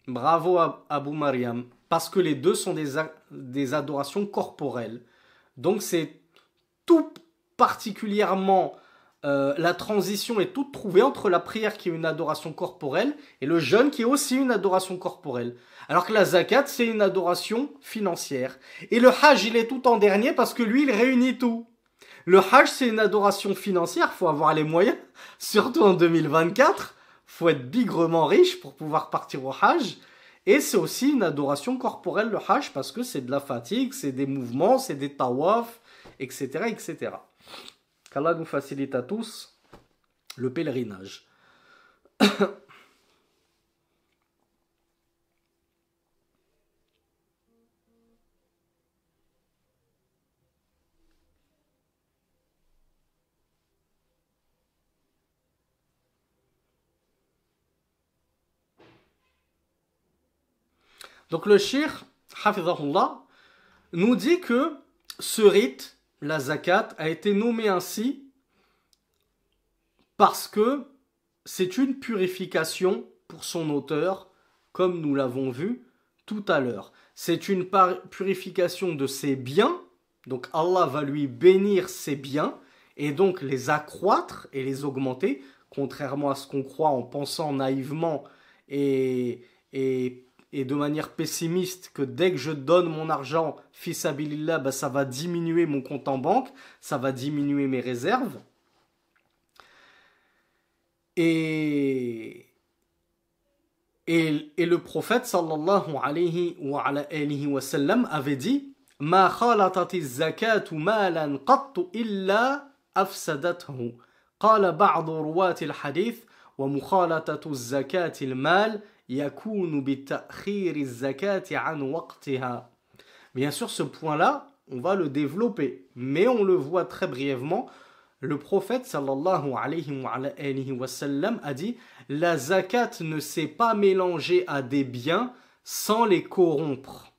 Bravo Abou Mariam. Parce que les deux sont des adorations corporelles. Donc c'est tout particulièrement... la transition est toute trouvée entre la prière qui est une adoration corporelle et le jeûne qui est aussi une adoration corporelle. Alors que la zakat, c'est une adoration financière. Et le hajj, il est tout en dernier parce que lui, il réunit tout. Le hajj, c'est une adoration financière, il faut avoir les moyens. Surtout en 2024, il faut être bigrement riche pour pouvoir partir au hajj. Et c'est aussi une adoration corporelle, le hajj, parce que c'est de la fatigue, c'est des mouvements, c'est des tawaf, etc., etc. Qu'Allah nous facilite à tous le pèlerinage. Donc le shir, hafizahullah, nous dit que ce rite, la zakat, a été nommé ainsi parce que c'est une purification pour son auteur, comme nous l'avons vu tout à l'heure. C'est une purification de ses biens, donc Allah va lui bénir ses biens, et donc les accroître et les augmenter, contrairement à ce qu'on croit en pensant naïvement et de manière pessimiste que dès que je donne mon argent, fils sabilillah, bah ça va diminuer mon compte en banque, ça va diminuer mes réserves. Et le prophète sallallahu alayhi wa sallam avait dit Ma khalatati zakatu malan qattu illa afsadathu. Qala ba'du ruwati al-hadith wa mukhalatatu zakati al-mal yakunu bi ta'khiri zakati an waqtiha. Bien sûr, ce point-là, on va le développer, mais on le voit très brièvement. Le prophète sallallahu alayhi wa sallam a dit la zakat ne s'est pas mélangée à des biens sans les corrompre.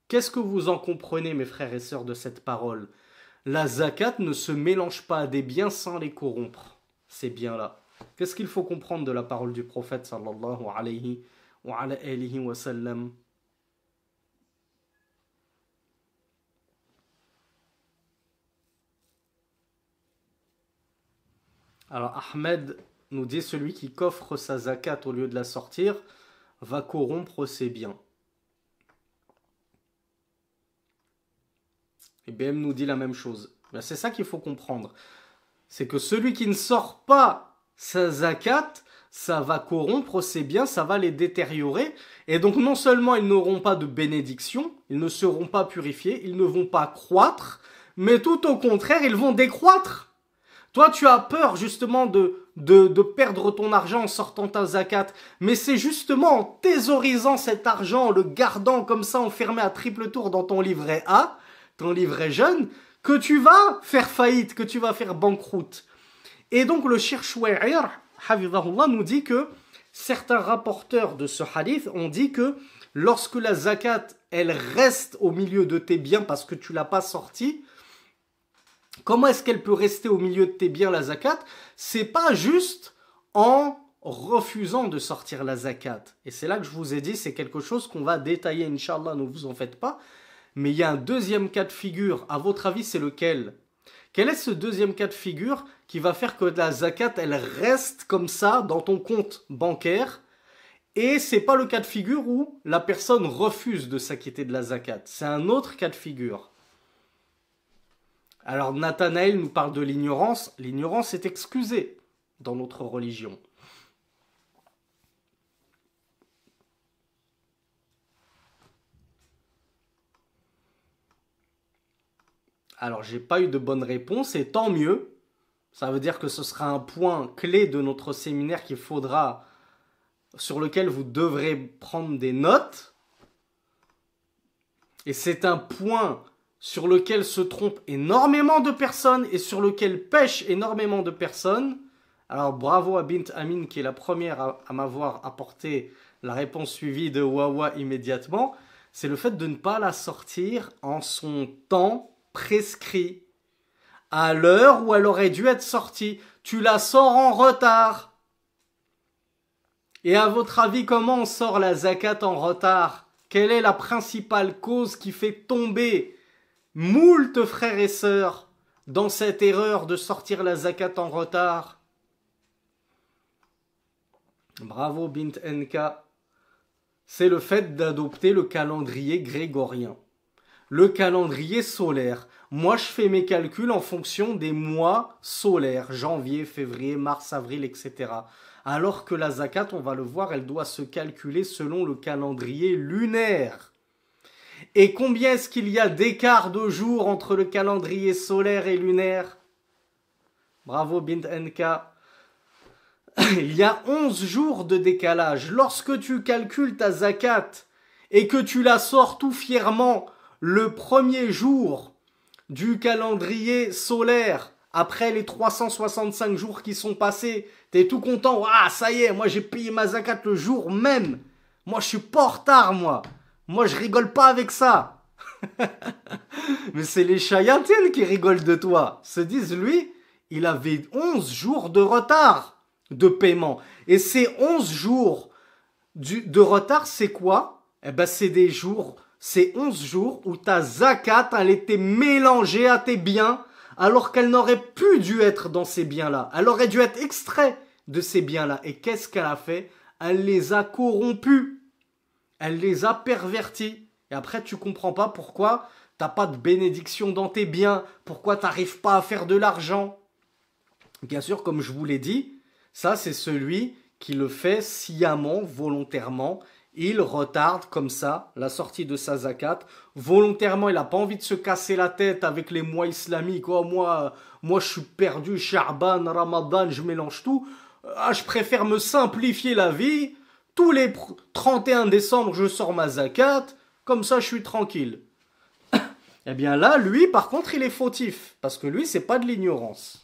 Qu'est-ce que vous en comprenez, mes frères et sœurs, de cette parole? La zakat ne se mélange pas à des biens sans les corrompre. Ces biens-là. Qu'est-ce qu'il faut comprendre de la parole du prophète sallallahu alayhi wa sallam? Alors Ahmed nous dit celui qui coffre sa zakat au lieu de la sortir va corrompre ses biens. Et BM nous dit la même chose. Ben, c'est ça qu'il faut comprendre. C'est que celui qui ne sort pas sa zakat, ça va corrompre ses biens, ça va les détériorer. Et donc non seulement ils n'auront pas de bénédiction, ils ne seront pas purifiés, ils ne vont pas croître, mais tout au contraire, ils vont décroître. Toi, tu as peur justement de perdre ton argent en sortant ta zakat. Mais c'est justement en thésaurisant cet argent, en le gardant comme ça enfermé à triple tour dans ton livret A, ton livret jeune, que tu vas faire faillite, que tu vas faire banqueroute. Et donc le Cheikh Chouaïr, Hafidhahullah, nous dit que certains rapporteurs de ce hadith ont dit que lorsque la zakat, elle reste au milieu de tes biens parce que tu l'as pas sortie, comment est-ce qu'elle peut rester au milieu de tes biens, la zakat? C'est pas juste en refusant de sortir la zakat. Et c'est là que je vous ai dit, c'est quelque chose qu'on va détailler, Inch'Allah, ne vous en faites pas. Mais il y a un deuxième cas de figure. À votre avis, c'est lequel? Quel est ce deuxième cas de figure qui va faire que la zakat, elle reste comme ça dans ton compte bancaire? Et c'est pas le cas de figure où la personne refuse de s'acquitter de la zakat. C'est un autre cas de figure. Alors Nathanaël nous parle de l'ignorance. L'ignorance est excusée dans notre religion. Alors j'ai pas eu de bonne réponse et tant mieux. Ça veut dire que ce sera un point clé de notre séminaire sur lequel vous devrez prendre des notes. Et c'est un point sur lequel se trompent énormément de personnes et sur lequel pêchent énormément de personnes. Alors bravo à Bint Amin qui est la première à m'avoir apporté la réponse suivie de Wawa immédiatement. C'est le fait de ne pas la sortir en son temps prescrit. À l'heure où elle aurait dû être sortie. Tu la sors en retard. Et à votre avis, comment on sort la zakat en retard? Quelle est la principale cause qui fait tomber moult frères et sœurs dans cette erreur de sortir la zakat en retard? Bravo Bint NK. C'est le fait d'adopter le calendrier grégorien. Le calendrier solaire. Moi, je fais mes calculs en fonction des mois solaires. Janvier, février, mars, avril, etc. Alors que la zakat, on va le voir, elle doit se calculer selon le calendrier lunaire. Et combien est-ce qu'il y a d'écart de jours entre le calendrier solaire et lunaire? Bravo Bint NK. Il y a 11 jours de décalage. Lorsque tu calcules ta zakat et que tu la sors tout fièrement le premier jour du calendrier solaire, après les 365 jours qui sont passés, t'es tout content. Ah, ça y est, moi j'ai payé ma zakat le jour même. Moi je suis pas en retard, moi. Moi je rigole pas avec ça. Mais c'est les chayatines qui rigolent de toi. Se disent, lui, il avait 11 jours de retard de paiement. Et ces 11 jours de retard, c'est quoi? Eh ben c'est des jours, c'est 11 jours où ta zakat, elle était mélangée à tes biens, alors qu'elle n'aurait plus dû être dans ces biens-là. Elle aurait dû être extraite de ces biens-là. Et qu'est-ce qu'elle a fait? Elle les a corrompus. Elle les a pervertis. Et après, tu comprends pas pourquoi t'as pas de bénédiction dans tes biens, pourquoi t'arrives pas à faire de l'argent. Bien sûr, comme je vous l'ai dit, ça c'est celui qui le fait sciemment, volontairement. Il retarde comme ça la sortie de sa zakat. Volontairement, il n'a pas envie de se casser la tête avec les mois islamiques. Oh, moi je suis perdu, Sha'ban, Ramadan, je mélange tout. Ah, je préfère me simplifier la vie. Tous les 31 décembre, je sors ma zakat. Comme ça, je suis tranquille. Eh bien là, lui, par contre, il est fautif. Parce que lui, c'est pas de l'ignorance.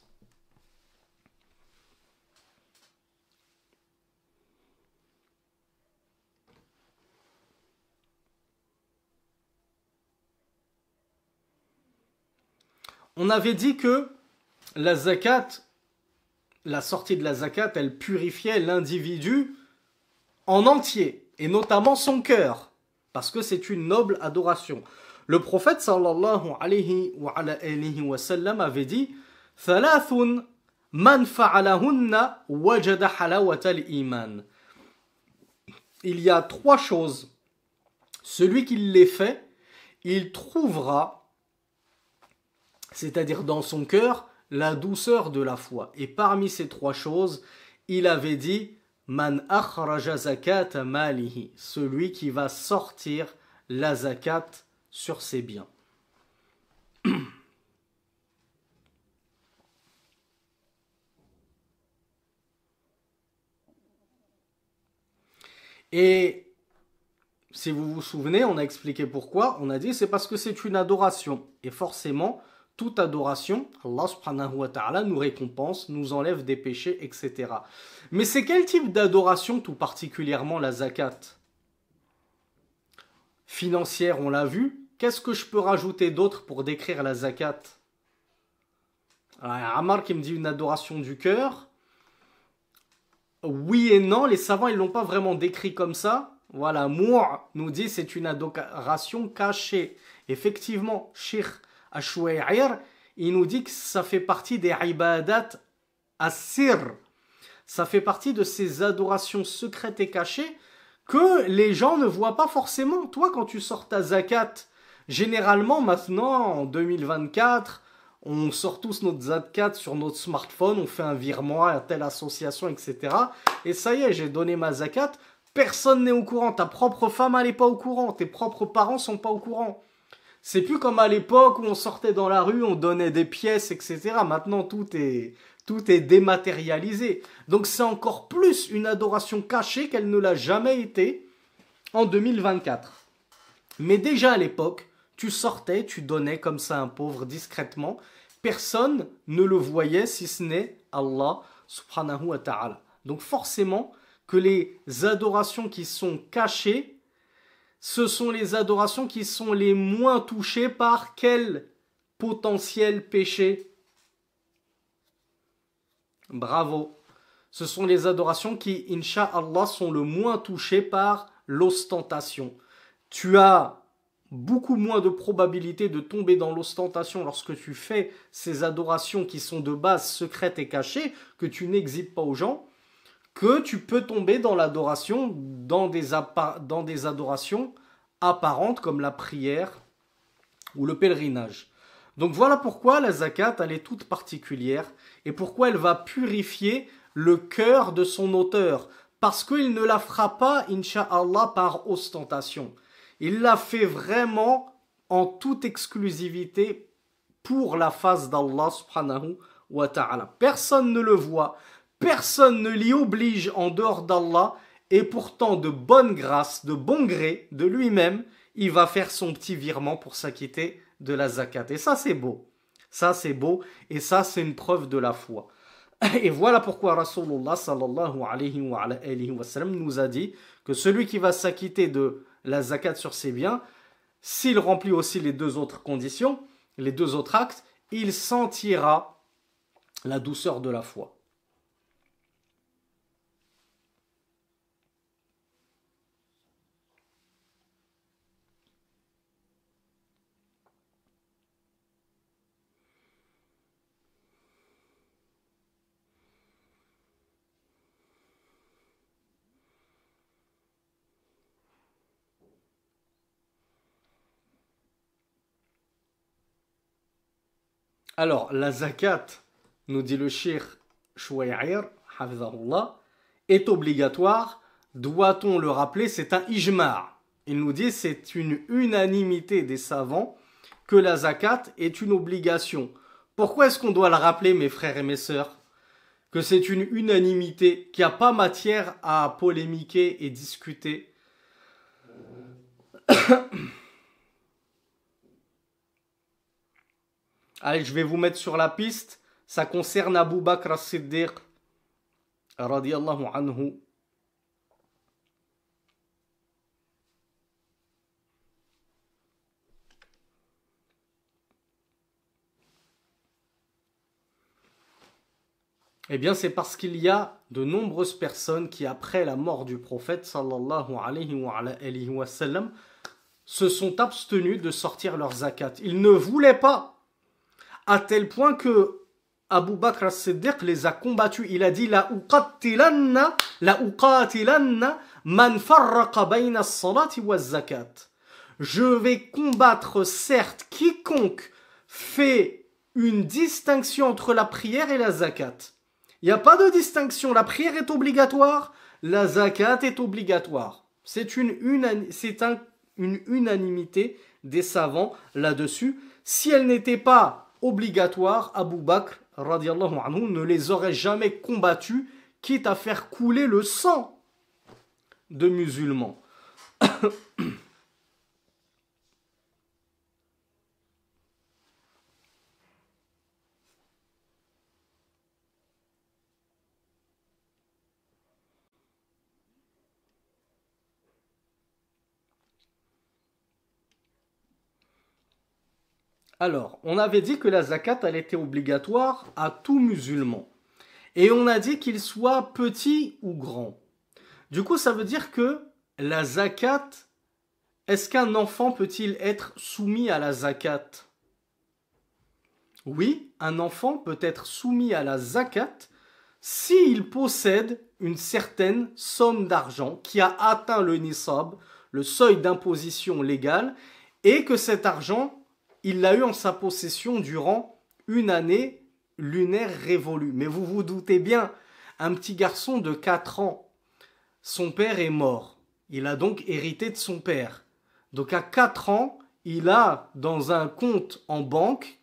On avait dit que la zakat, la sortie de la zakat, elle purifiait l'individu en entier, et notamment son cœur, parce que c'est une noble adoration. Le prophète sallallahu alayhi wa sallam avait dit « Thalathun man fa'alahunna wajada halawata al-iman » il y a 3 choses. Celui qui les fait, il trouvera, c'est-à-dire dans son cœur, la douceur de la foi. Et parmi ces 3 choses, il avait dit Man akhraja zakat malihi, celui qui va sortir la zakat sur ses biens. Et si vous vous souvenez, on a expliqué pourquoi. On a dit c'est parce que c'est une adoration. Et forcément, toute adoration, Allah subhanahu wa ta'ala nous récompense, nous enlève des péchés, etc. Mais c'est quel type d'adoration tout particulièrement la zakat? Financière, on l'a vu. Qu'est-ce que je peux rajouter d'autre pour décrire la zakat? Alors, Ammar qui me dit une adoration du cœur. Oui et non, les savants ils l'ont pas vraiment décrit comme ça. Voilà, Mour nous dit c'est une adoration cachée. Effectivement, Sheikh Ashwa'ir, il nous dit que ça fait partie des ibadat as-sir. Ça fait partie de ces adorations secrètes et cachées que les gens ne voient pas forcément. Toi, quand tu sors ta zakat, généralement maintenant, en 2024, on sort tous notre zakat sur notre smartphone, on fait un virement à telle association, etc. Et ça y est, j'ai donné ma zakat. Personne n'est au courant. Ta propre femme, elle n'est pas au courant. Tes propres parents sont pas au courant. C'est plus comme à l'époque où on sortait dans la rue, on donnait des pièces, etc. Maintenant, tout est dématérialisé. Donc c'est encore plus une adoration cachée qu'elle ne l'a jamais été en 2024. Mais déjà à l'époque, tu sortais, tu donnais comme ça à un pauvre discrètement. Personne ne le voyait si ce n'est Allah subhanahu wa ta'ala. Donc forcément que les adorations qui sont cachées, ce sont les adorations qui sont les moins touchées par quel potentiel péché? Bravo. Ce sont les adorations qui, incha'Allah, sont le moins touchées par l'ostentation. Tu as beaucoup moins de probabilité de tomber dans l'ostentation lorsque tu fais ces adorations qui sont de base secrètes et cachées, que tu n'exhibes pas aux gens, que tu peux tomber dans l'adoration, dans des adorations apparentes comme la prière ou le pèlerinage. Donc voilà pourquoi la zakat, elle est toute particulière et pourquoi elle va purifier le cœur de son auteur. Parce qu'il ne la fera pas, incha'Allah, par ostentation. Il l'a fait vraiment en toute exclusivité pour la face d'Allah subhanahu wa ta'ala. Personne ne le voit, personne ne l'y oblige en dehors d'Allah et pourtant de bonne grâce, de bon gré de lui-même, il va faire son petit virement pour s'acquitter de la zakat. Et ça c'est beau, ça c'est beau et ça c'est une preuve de la foi. Et voilà pourquoi Rasulullah sallallahu alayhi wa sallam nous a dit que celui qui va s'acquitter de la zakat sur ses biens, s'il remplit aussi les 2 autres conditions, les 2 autres actes, il sentira la douceur de la foi. Alors, la zakat, nous dit le cheikh Chouaïr, hafizahullah, est obligatoire. Doit-on le rappeler? C'est un ijma'. Il nous dit c'est une unanimité des savants que la zakat est une obligation. Pourquoi est-ce qu'on doit le rappeler, mes frères et mes sœurs? Que c'est une unanimité, qu'il n'y a pas matière à polémiquer et discuter. Allez, je vais vous mettre sur la piste. Ça concerne Abu Bakr as-Siddiq, radiyallahu anhu. Eh bien, c'est parce qu'il y a de nombreuses personnes qui, après la mort du prophète, sallallahu alayhi wa sallam, se sont abstenus de sortir leur zakat. Ils ne voulaient pas, à tel point que Abu Bakr as-Siddiq les a combattus. Il a dit la uqatilanna man farraqa bayna as-salati waz-zakat. Je vais combattre certes quiconque fait une distinction entre la prière et la zakat. Il n'y a pas de distinction. La prière est obligatoire, la zakat est obligatoire. C'est une unanimité des savants là-dessus. Si elle n'était pas obligatoire, Abu Bakr radiallahu anhu ne les aurait jamais combattus, quitte à faire couler le sang de musulmans. Alors, on avait dit que la zakat, elle était obligatoire à tout musulman. Et on a dit qu'il soit petit ou grand. Du coup, ça veut dire que la zakat, est-ce qu'un enfant peut-il être soumis à la zakat? Oui, un enfant peut être soumis à la zakat s'il possède une certaine somme d'argent qui a atteint le nisab, le seuil d'imposition légale, et que cet argent il l'a eu en sa possession durant une année lunaire révolue. Mais vous vous doutez bien, un petit garçon de 4 ans, son père est mort. Il a donc hérité de son père. Donc à 4 ans, il a dans un compte en banque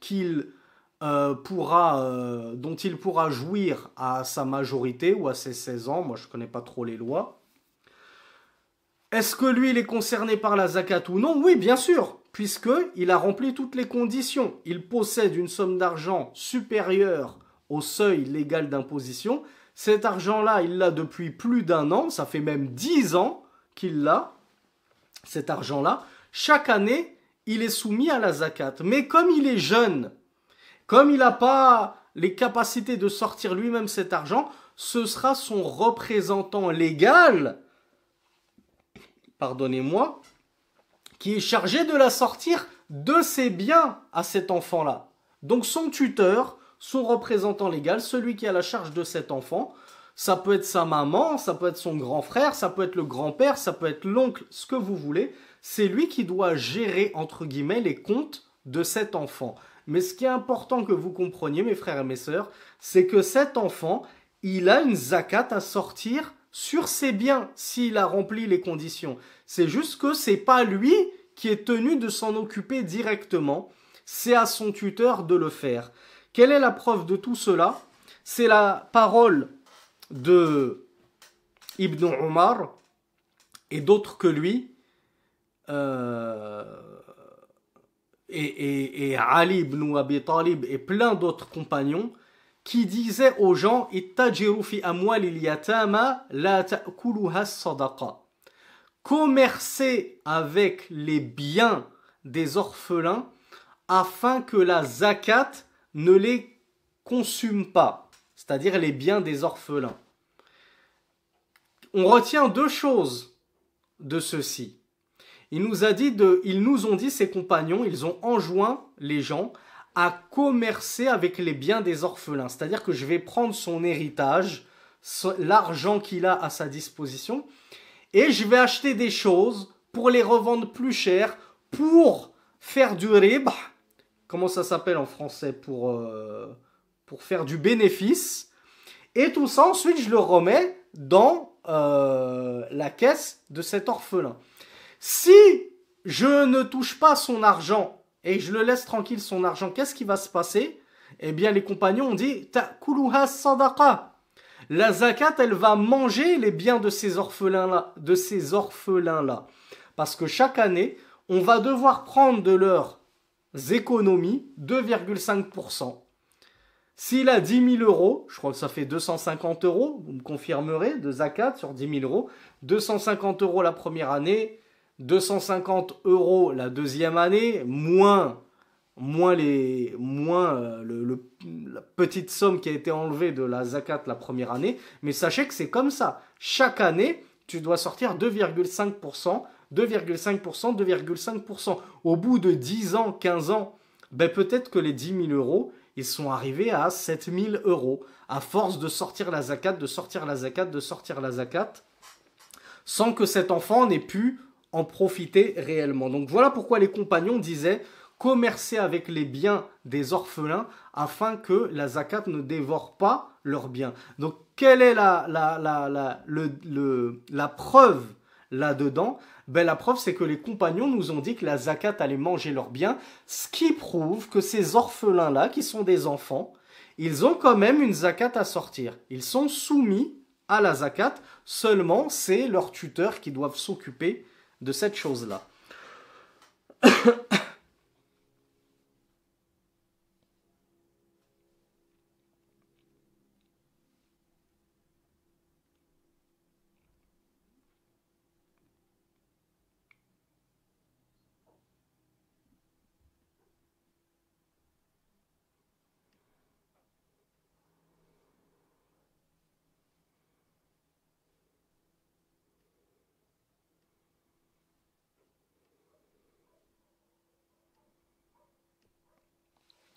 dont il pourra jouir à sa majorité ou à ses 16 ans. Moi, je ne connais pas trop les lois. Est-ce que lui, il est concerné par la zakat ou non? Oui, bien sûr, puisqu'il a rempli toutes les conditions. Il possède une somme d'argent supérieure au seuil légal d'imposition. Cet argent-là, il l'a depuis plus d'1 an, ça fait même 10 ans qu'il l'a, cet argent-là. Chaque année, il est soumis à la zakat. Mais comme il est jeune, comme il n'a pas les capacités de sortir lui-même cet argent, ce sera son représentant légal, pardonnez-moi, qui est chargé de la sortir de ses biens à cet enfant-là. Donc son tuteur, son représentant légal, celui qui a la charge de cet enfant, ça peut être sa maman, ça peut être son grand frère, ça peut être le grand-père, ça peut être l'oncle, ce que vous voulez. C'est lui qui doit gérer, entre guillemets, les comptes de cet enfant. Mais ce qui est important que vous compreniez, mes frères et mes sœurs, c'est que cet enfant, il a une zakat à sortir sur ses biens s'il a rempli les conditions. C'est juste que c'est pas lui qui est tenu de s'en occuper directement, c'est à son tuteur de le faire. Quelle est la preuve de tout cela? C'est la parole de Ibn Omar et d'autres que lui, et Ali ibn Abi Talib et plein d'autres compagnons, qui disait aux gens ittajiru fi amwalil yatama la ta'kuluha sadaqa. Commercer avec les biens des orphelins afin que la zakat ne les consume pas, c'est-à-dire les biens des orphelins. On retient 2 choses de ceci. Ils nous ont dit, ces compagnons, ils ont enjoint les gens à commercer avec les biens des orphelins. C'est-à-dire que je vais prendre son héritage, l'argent qu'il a à sa disposition, et je vais acheter des choses pour les revendre plus cher, pour faire du ribh. Comment ça s'appelle en français? Pour faire du bénéfice. Et tout ça, ensuite, je le remets dans la caisse de cet orphelin. Si je ne touche pas son argent et je le laisse tranquille son argent, qu'est-ce qui va se passer? Eh bien, les compagnons ont dit « Ta'kuluha sadaqa ». La zakat, elle va manger les biens de ces orphelins-là. Parce que chaque année, on va devoir prendre de leurs économies 2,5%. S'il a 10 000 euros, je crois que ça fait 250 euros, vous me confirmerez, de zakat sur 10 000 euros, 250 euros la première année, 250 euros la deuxième année, moins la petite somme qui a été enlevée de la zakat la première année. Mais sachez que c'est comme ça. Chaque année, tu dois sortir 2,5%, 2,5%, 2,5%. Au bout de 10 ans, 15 ans, ben peut-être que les 10 000 euros, Ils sont arrivés à 7000 euros, à force de sortir la zakat, de sortir la zakat, de sortir la zakat, sans que cet enfant n'ait pu en profiter réellement. Donc voilà pourquoi les compagnons disaient commercer avec les biens des orphelins afin que la zakat ne dévore pas leurs biens. Donc quelle est la preuve là-dedans? Ben, la preuve, c'est que les compagnons nous ont dit que la zakat allait manger leurs biens, ce qui prouve que ces orphelins-là, qui sont des enfants, ils ont quand même une zakat à sortir. Ils sont soumis à la zakat, seulement c'est leurs tuteurs qui doivent s'occuper de cette chose-là.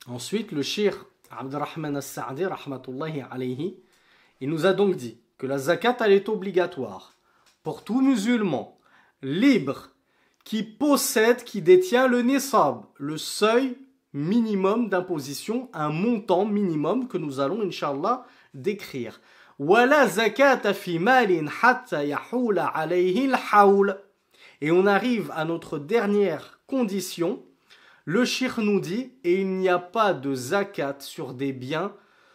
Ensuite, le cheikh Abdurrahman al-Sa'di, rahmatullahi alayhi, il nous a donc dit que la zakat, elle est obligatoire pour tout musulman libre qui possède, qui détient le nisab, le seuil minimum d'imposition, un montant minimum que nous allons, Inch'Allah, décrire. Wala zakata fi malin hatta yahula alayhi al-hawl. Et on arrive à notre dernière condition. Le cheikh nous dit, et il n'y a pas de zakat sur des biens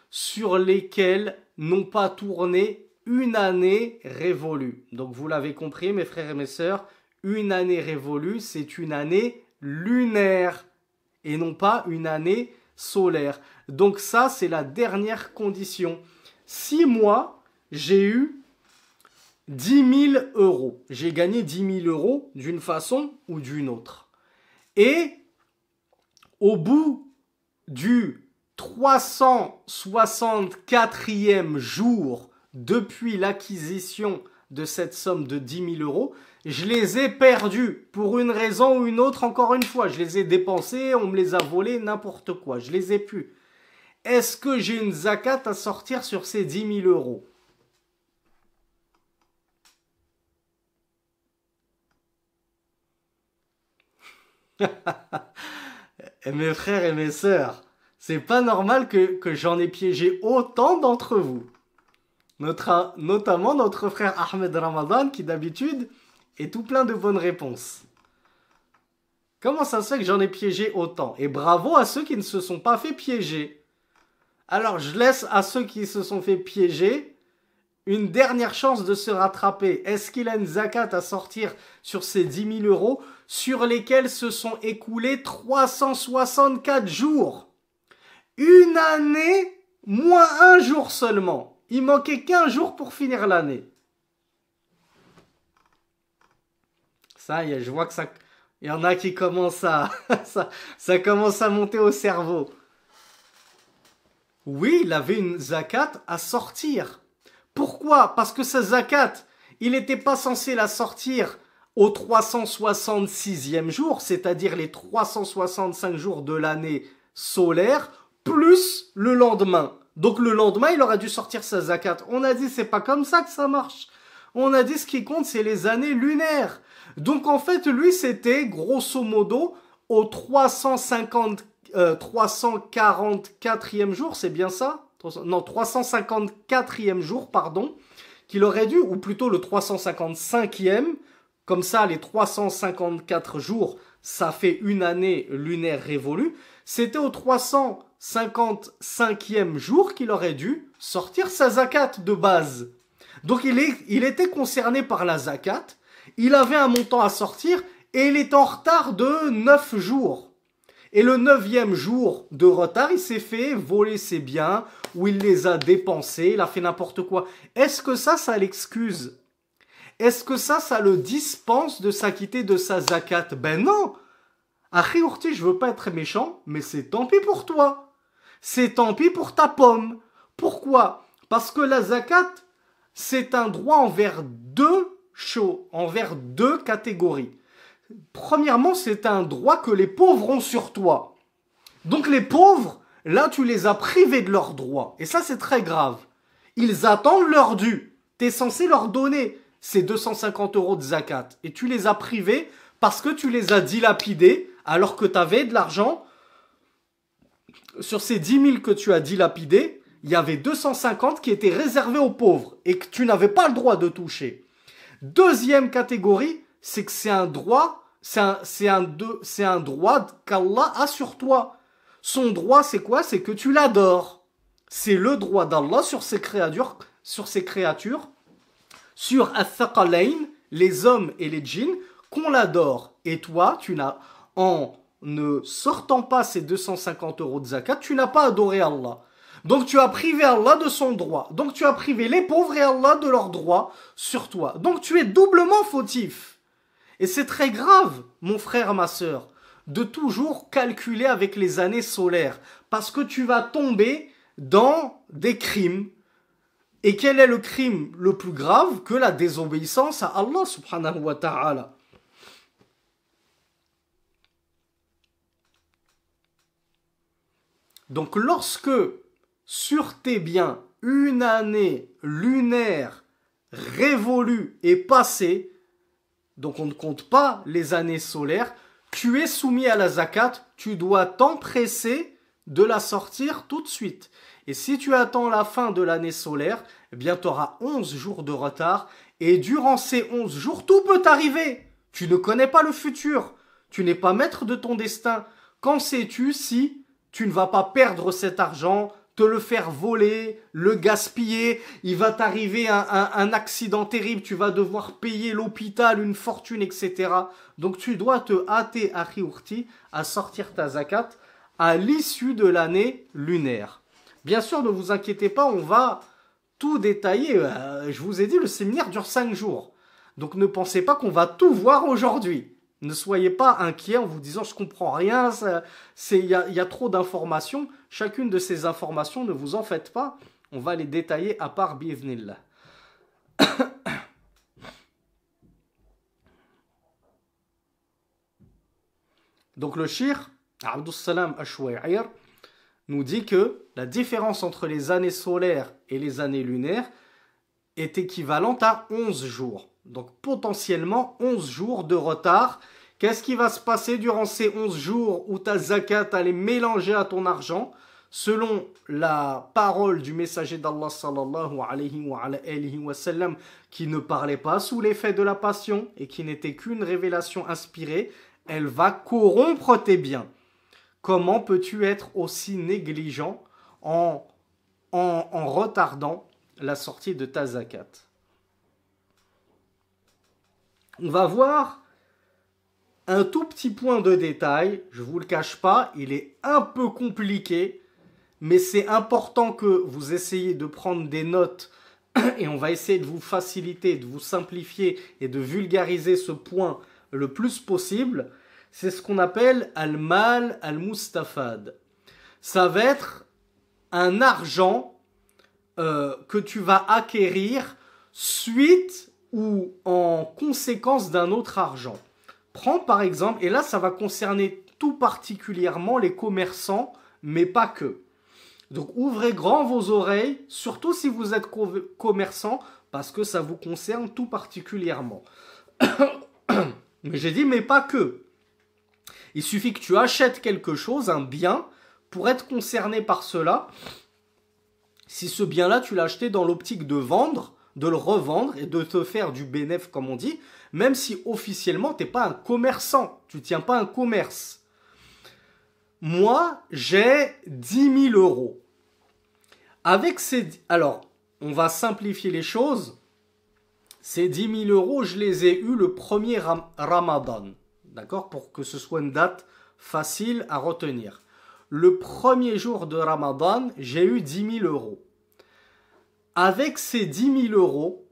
sur lesquels n'ont pas tourné une année révolue. Donc vous l'avez compris mes frères et mes sœurs, une année révolue c'est une année lunaire et non pas une année solaire. Donc ça c'est la dernière condition. Si moi j'ai eu 10 000 euros, j'ai gagné 10 000 euros d'une façon ou d'une autre. Et au bout du 364e jour depuis l'acquisition de cette somme de 10 000 euros, je les ai perdus pour une raison ou une autre, encore une fois. Je les ai dépensés, on me les a volés, n'importe quoi. Je les ai plus. Est-ce que j'ai une zakat à sortir sur ces 10 000 euros? Et mes frères et mes sœurs, c'est pas normal que j'en ai piégé autant d'entre vous. Notamment notre frère Ahmed Ramadan qui d'habitude est tout plein de bonnes réponses. Comment ça se fait que j'en ai piégé autant? Et bravo à ceux qui ne se sont pas fait piéger. Alors je laisse à ceux qui se sont fait piéger une dernière chance de se rattraper. Est-ce qu'il a une zakat à sortir sur ces 10 000 euros sur lesquels se sont écoulés 364 jours? Une année, moins un jour seulement. Il manquait qu'un jour pour finir l'année. Ça y est, je vois que ça... Il y en a qui commencent à... ça commence à monter au cerveau. Oui, il avait une zakat à sortir. Pourquoi? Parce que sa zakat, il n'était pas censé la sortir au 366e jour, c'est-à-dire les 365 jours de l'année solaire, plus le lendemain. Donc le lendemain, il aurait dû sortir sa zakat. On a dit, c'est pas comme ça que ça marche. On a dit, ce qui compte, c'est les années lunaires. Donc en fait, lui, c'était grosso modo au 344e jour, c'est bien ça? Non, 354e jour, pardon, qu'il aurait dû, ou plutôt le 355e, comme ça les 354 jours, ça fait une année lunaire révolue, c'était au 355e jour qu'il aurait dû sortir sa zakat de base. Donc il était concerné par la zakat, il avait un montant à sortir, et il est en retard de 9 jours. Et le 9e jour de retard, il s'est fait voler ses biens, ou il les a dépensés, il a fait n'importe quoi. Est-ce que ça l'excuse? Est-ce que ça le dispense de s'acquitter de sa zakat? Ben non. Akhi Ourti, je veux pas être méchant, mais c'est tant pis pour toi. C'est tant pis pour ta pomme. Pourquoi? Parce que la zakat, c'est un droit envers deux catégories. Premièrement, c'est un droit que les pauvres ont sur toi. Donc les pauvres, là tu les as privés de leurs droits. Et ça c'est très grave. Ils attendent leur dû. Tu es censé leur donner ces 250 € de zakat. Et tu les as privés parce que tu les as dilapidés alors que tu avais de l'argent. Sur ces 10 000 que tu as dilapidés, il y avait 250 qui étaient réservés aux pauvres et que tu n'avais pas le droit de toucher. Deuxième catégorie, c'est que c'est un droit, c'est un droit qu'Allah a sur toi. Son droit, c'est quoi? C'est que tu l'adores. C'est le droit d'Allah sur ses créatures, sur Ath-Thaqalayn, les hommes et les djinns, qu'on l'adore. Et toi, tu n'as, en ne sortant pas ces 250 € de zakat, tu n'as pas adoré Allah. Donc tu as privé Allah de son droit. Donc tu as privé les pauvres et Allah de leur droit sur toi. Donc tu es doublement fautif. Et c'est très grave, mon frère, ma sœur, de toujours calculer avec les années solaires. Parce que tu vas tomber dans des crimes. Et quel est le crime le plus grave que la désobéissance à Allah subhanahu wa ta'ala? Donc lorsque sur tes biens une année lunaire révolue est passée, donc on ne compte pas les années solaires, tu es soumis à la zakat, tu dois t'empresser de la sortir tout de suite. Et si tu attends la fin de l'année solaire, eh bien tu auras 11 jours de retard. Et durant ces 11 jours, tout peut arriver. Tu ne connais pas le futur. Tu n'es pas maître de ton destin. Qu'en sais-tu si tu ne vas pas perdre cet argent, te le faire voler, le gaspiller, il va t'arriver un accident terrible, tu vas devoir payer l'hôpital, une fortune, etc. Donc tu dois te hâter, akhi ourti, à sortir ta zakat à l'issue de l'année lunaire. Bien sûr, ne vous inquiétez pas, on va tout détailler. Je vous ai dit, le séminaire dure 5 jours. Donc ne pensez pas qu'on va tout voir aujourd'hui. Ne soyez pas inquiets en vous disant « je comprends rien, il y a trop d'informations ». Chacune de ces informations, ne vous en faites pas. On va les détailler à part bi'idhnillah. Donc le shir, Abdussalam Ashwa'ir, nous dit que la différence entre les années solaires et les années lunaires est équivalente à 11 jours. Donc potentiellement 11 jours de retard. Qu'est-ce qui va se passer durant ces 11 jours où ta zakat allait mélanger à ton argent? Selon la parole du messager d'Allah sallallahu alayhi wa sallam, qui ne parlait pas sous l'effet de la passion et qui n'était qu'une révélation inspirée, elle va corrompre tes biens. Comment peux-tu être aussi négligent en retardant la sortie de ta zakat? On va voir un tout petit point de détail, je ne vous le cache pas, il est un peu compliqué, mais c'est important que vous essayiez de prendre des notes et on va essayer de vous faciliter, de vous simplifier et de vulgariser ce point le plus possible. C'est ce qu'on appelle al-mal al-mustafad. Ça va être un argent que tu vas acquérir suite ou en conséquence d'un autre argent. Prends par exemple, et là ça va concerner tout particulièrement les commerçants, mais pas que. Donc ouvrez grand vos oreilles, surtout si vous êtes commerçant, parce que ça vous concerne tout particulièrement. Mais j'ai dit, mais pas que. Il suffit que tu achètes quelque chose, un bien, pour être concerné par cela. Si ce bien-là, tu l'as acheté dans l'optique de vendre, de le revendre et de te faire du bénéfice, comme on dit, même si officiellement, tu n'es pas un commerçant, tu ne tiens pas un commerce. Moi, j'ai 10 000 euros. Avec ces... Alors, on va simplifier les choses. Ces 10 000 euros, je les ai eus le premier Ramadan. D'accord? Pour que ce soit une date facile à retenir. Le premier jour de Ramadan, j'ai eu 10 000 euros. Avec ces 10 000 euros,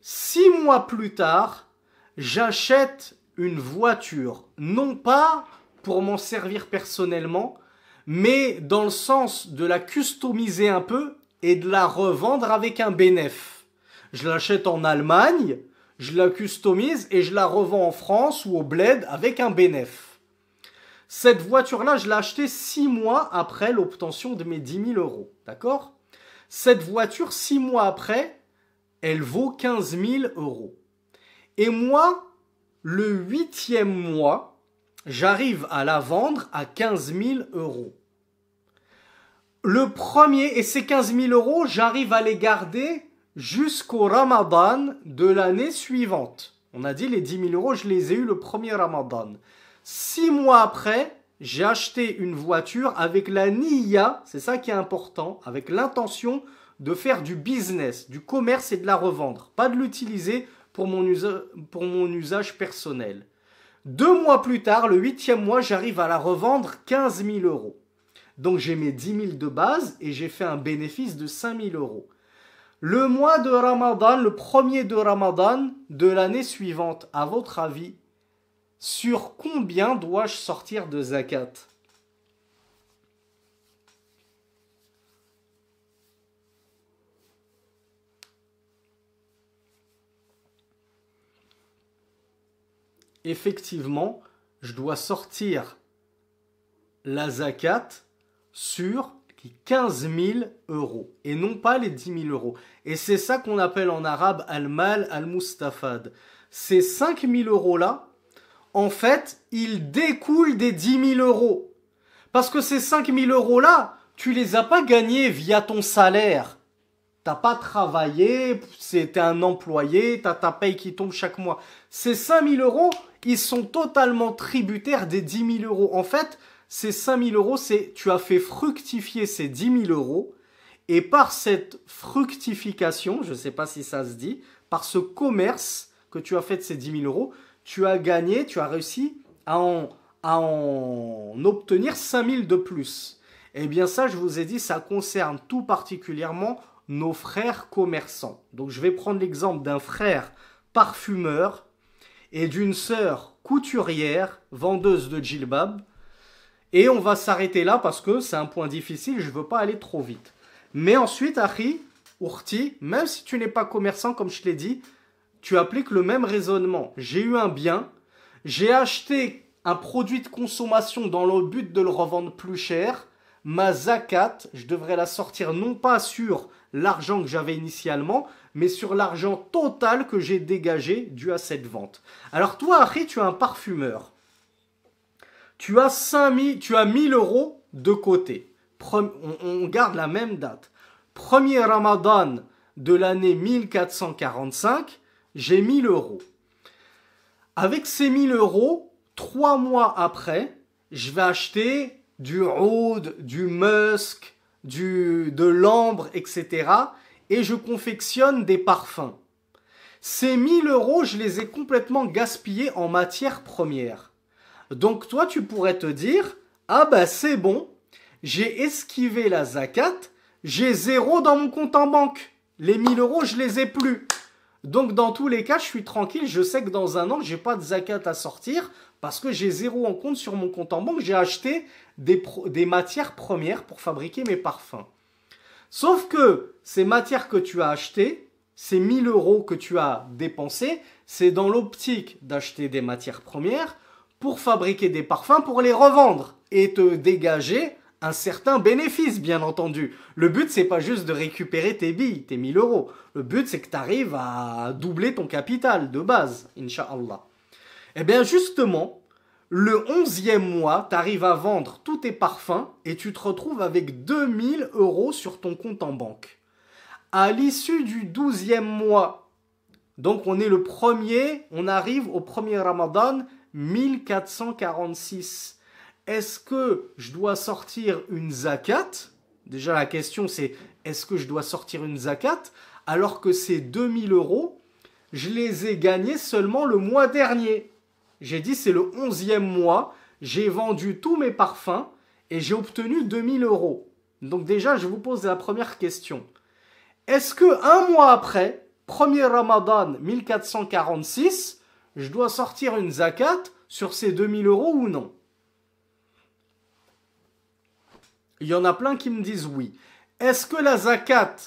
6 mois plus tard, j'achète une voiture. Non pas pour m'en servir personnellement, mais dans le sens de la customiser un peu et de la revendre avec un bénéfice. Je l'achète en Allemagne, je la customise et je la revends en France ou au bled avec un bénéfice. Cette voiture-là, je l'ai achetée 6 mois après l'obtention de mes 10 000 euros. D'accord? Cette voiture, 6 mois après, elle vaut 15 000 euros. Et moi, le 8e mois, j'arrive à la vendre à 15 000 euros. Le premier, et ces 15 000 euros, j'arrive à les garder jusqu'au Ramadan de l'année suivante. On a dit les 10 000 euros, je les ai eus le premier Ramadan. 6 mois après, j'ai acheté une voiture avec la niya, c'est ça qui est important, avec l'intention de faire du business, du commerce et de la revendre, pas de l'utiliser pour mon usage personnel. 2 mois plus tard, le 8e mois, j'arrive à la revendre 15 000 euros. Donc j'ai mes 10 000 de base et j'ai fait un bénéfice de 5 000 euros. Le mois de Ramadan, le premier de Ramadan de l'année suivante, à votre avis, sur combien dois-je sortir de zakat? Effectivement, je dois sortir la zakat sur 15 000 euros et non pas les 10 000 euros. Et c'est ça qu'on appelle en arabe al-mal al-mustafad. Ces 5 000 euros-là, en fait, ils découlent des 10 000 euros. Parce que ces 5 000 euros-là, tu les as pas gagnés via ton salaire. T'as pas travaillé, c'était un employé, t'as ta paye qui tombe chaque mois. Ces 5 000 euros, ils sont totalement tributaires des 10 000 euros. En fait, ces 5 000 euros, tu as fait fructifier ces 10 000 euros. Et par cette fructification, je ne sais pas si ça se dit, par ce commerce que tu as fait de ces 10 000 euros, tu as gagné, tu as réussi à en obtenir 5 000 de plus. Eh bien ça, je vous ai dit, ça concerne tout particulièrement nos frères commerçants. Donc je vais prendre l'exemple d'un frère parfumeur et d'une sœur couturière, vendeuse de djilbab. Et on va s'arrêter là parce que c'est un point difficile, je ne veux pas aller trop vite. Mais ensuite, Akhi, Ourti, même si tu n'es pas commerçant, comme je l'ai dit, tu appliques le même raisonnement. J'ai eu un bien, j'ai acheté un produit de consommation dans le but de le revendre plus cher. Ma zakat, je devrais la sortir non pas sur l'argent que j'avais initialement, mais sur l'argent total que j'ai dégagé dû à cette vente. Alors toi, Akhi, tu es un parfumeur. Tu as 1000 euros de côté. On garde la même date. Premier Ramadan de l'année 1445, j'ai 1000 euros. Avec ces 1000 euros, 3 mois après, je vais acheter du oud, du musk, de l'ambre, etc. Et je confectionne des parfums. Ces 1000 euros, je les ai complètement gaspillés en matières premières. Donc toi, tu pourrais te dire, ah bah c'est bon, j'ai esquivé la zakat, j'ai 0 dans mon compte en banque. Les 1000 euros, je les ai plus. Donc dans tous les cas, je suis tranquille, je sais que dans un an, j'ai pas de zakat à sortir parce que j'ai 0 en compte sur mon compte en banque. J'ai acheté des matières premières pour fabriquer mes parfums. Sauf que ces matières que tu as achetées, ces 1000 euros que tu as dépensés, c'est dans l'optique d'acheter des matières premières pour fabriquer des parfums, pour les revendre et te dégager un certain bénéfice, bien entendu. Le but, c'est pas juste de récupérer tes billes, tes 1000 euros. Le but, c'est que tu arrives à doubler ton capital de base, Inch'Allah. Eh bien, justement, le 11e mois, tu arrives à vendre tous tes parfums et tu te retrouves avec 2000 euros sur ton compte en banque. À l'issue du 12e mois, donc on est le premier, on arrive au premier Ramadan, 1446. Est-ce que je dois sortir une zakat? Déjà la question c'est, est-ce que je dois sortir une zakat alors que ces 2000 euros, je les ai gagnés seulement le mois dernier? J'ai dit c'est le 11e mois, j'ai vendu tous mes parfums et j'ai obtenu 2000 euros. Donc déjà je vous pose la première question. Est-ce que un mois après, premier Ramadan 1446, je dois sortir une zakat sur ces 2000 euros ou non? Il y en a plein qui me disent oui. Est-ce que la zakat,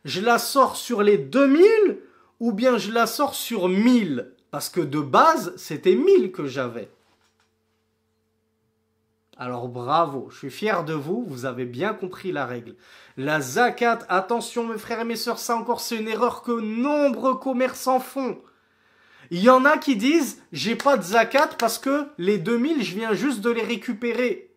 je la sors sur les 2000 ou bien je la sors sur 1000? Parce que de base, c'était 1000 que j'avais. Alors bravo, je suis fier de vous, vous avez bien compris la règle. La zakat, attention mes frères et mes sœurs, ça encore c'est une erreur que nombreux commerçants font. Il y en a qui disent, j'ai pas de zakat parce que les 2000, je viens juste de les récupérer.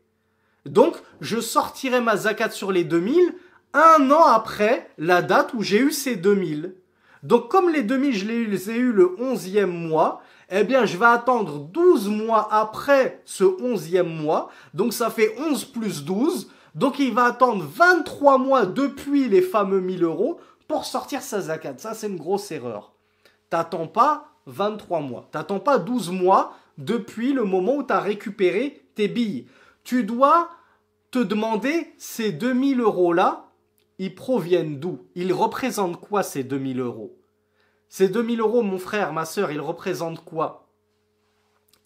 Donc, je sortirai ma zakat sur les 2000 un an après la date où j'ai eu ces 2000. Donc, comme les 2000, je les ai eu le 11e mois, eh bien, je vais attendre 12 mois après ce 11e mois. Donc, ça fait 11 plus 12. Donc, il va attendre 23 mois depuis les fameux 1000 euros pour sortir sa zakat. Ça, c'est une grosse erreur. T'attends pas 23 mois. T'attends pas 12 mois depuis le moment où tu as récupéré tes billes. Tu dois te demander, ces 2000 euros-là, ils proviennent d'où? Ils représentent quoi ces 2000 euros? Ces 2000 euros, mon frère, ma sœur, ils représentent quoi?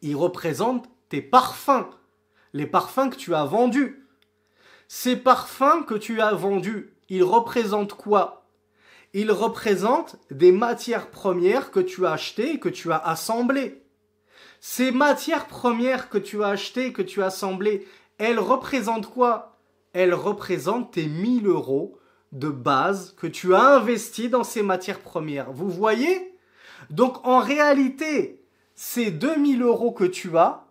Ils représentent tes parfums. Les parfums que tu as vendus. Ces parfums que tu as vendus, ils représentent quoi? Ils représentent des matières premières que tu as achetées et que tu as assemblées. Ces matières premières que tu as achetées et que tu as assemblées, elles représentent quoi? Elles représentent tes 1000 euros de base que tu as investi dans ces matières premières. Vous voyez? Donc en réalité, ces 2000 euros que tu as,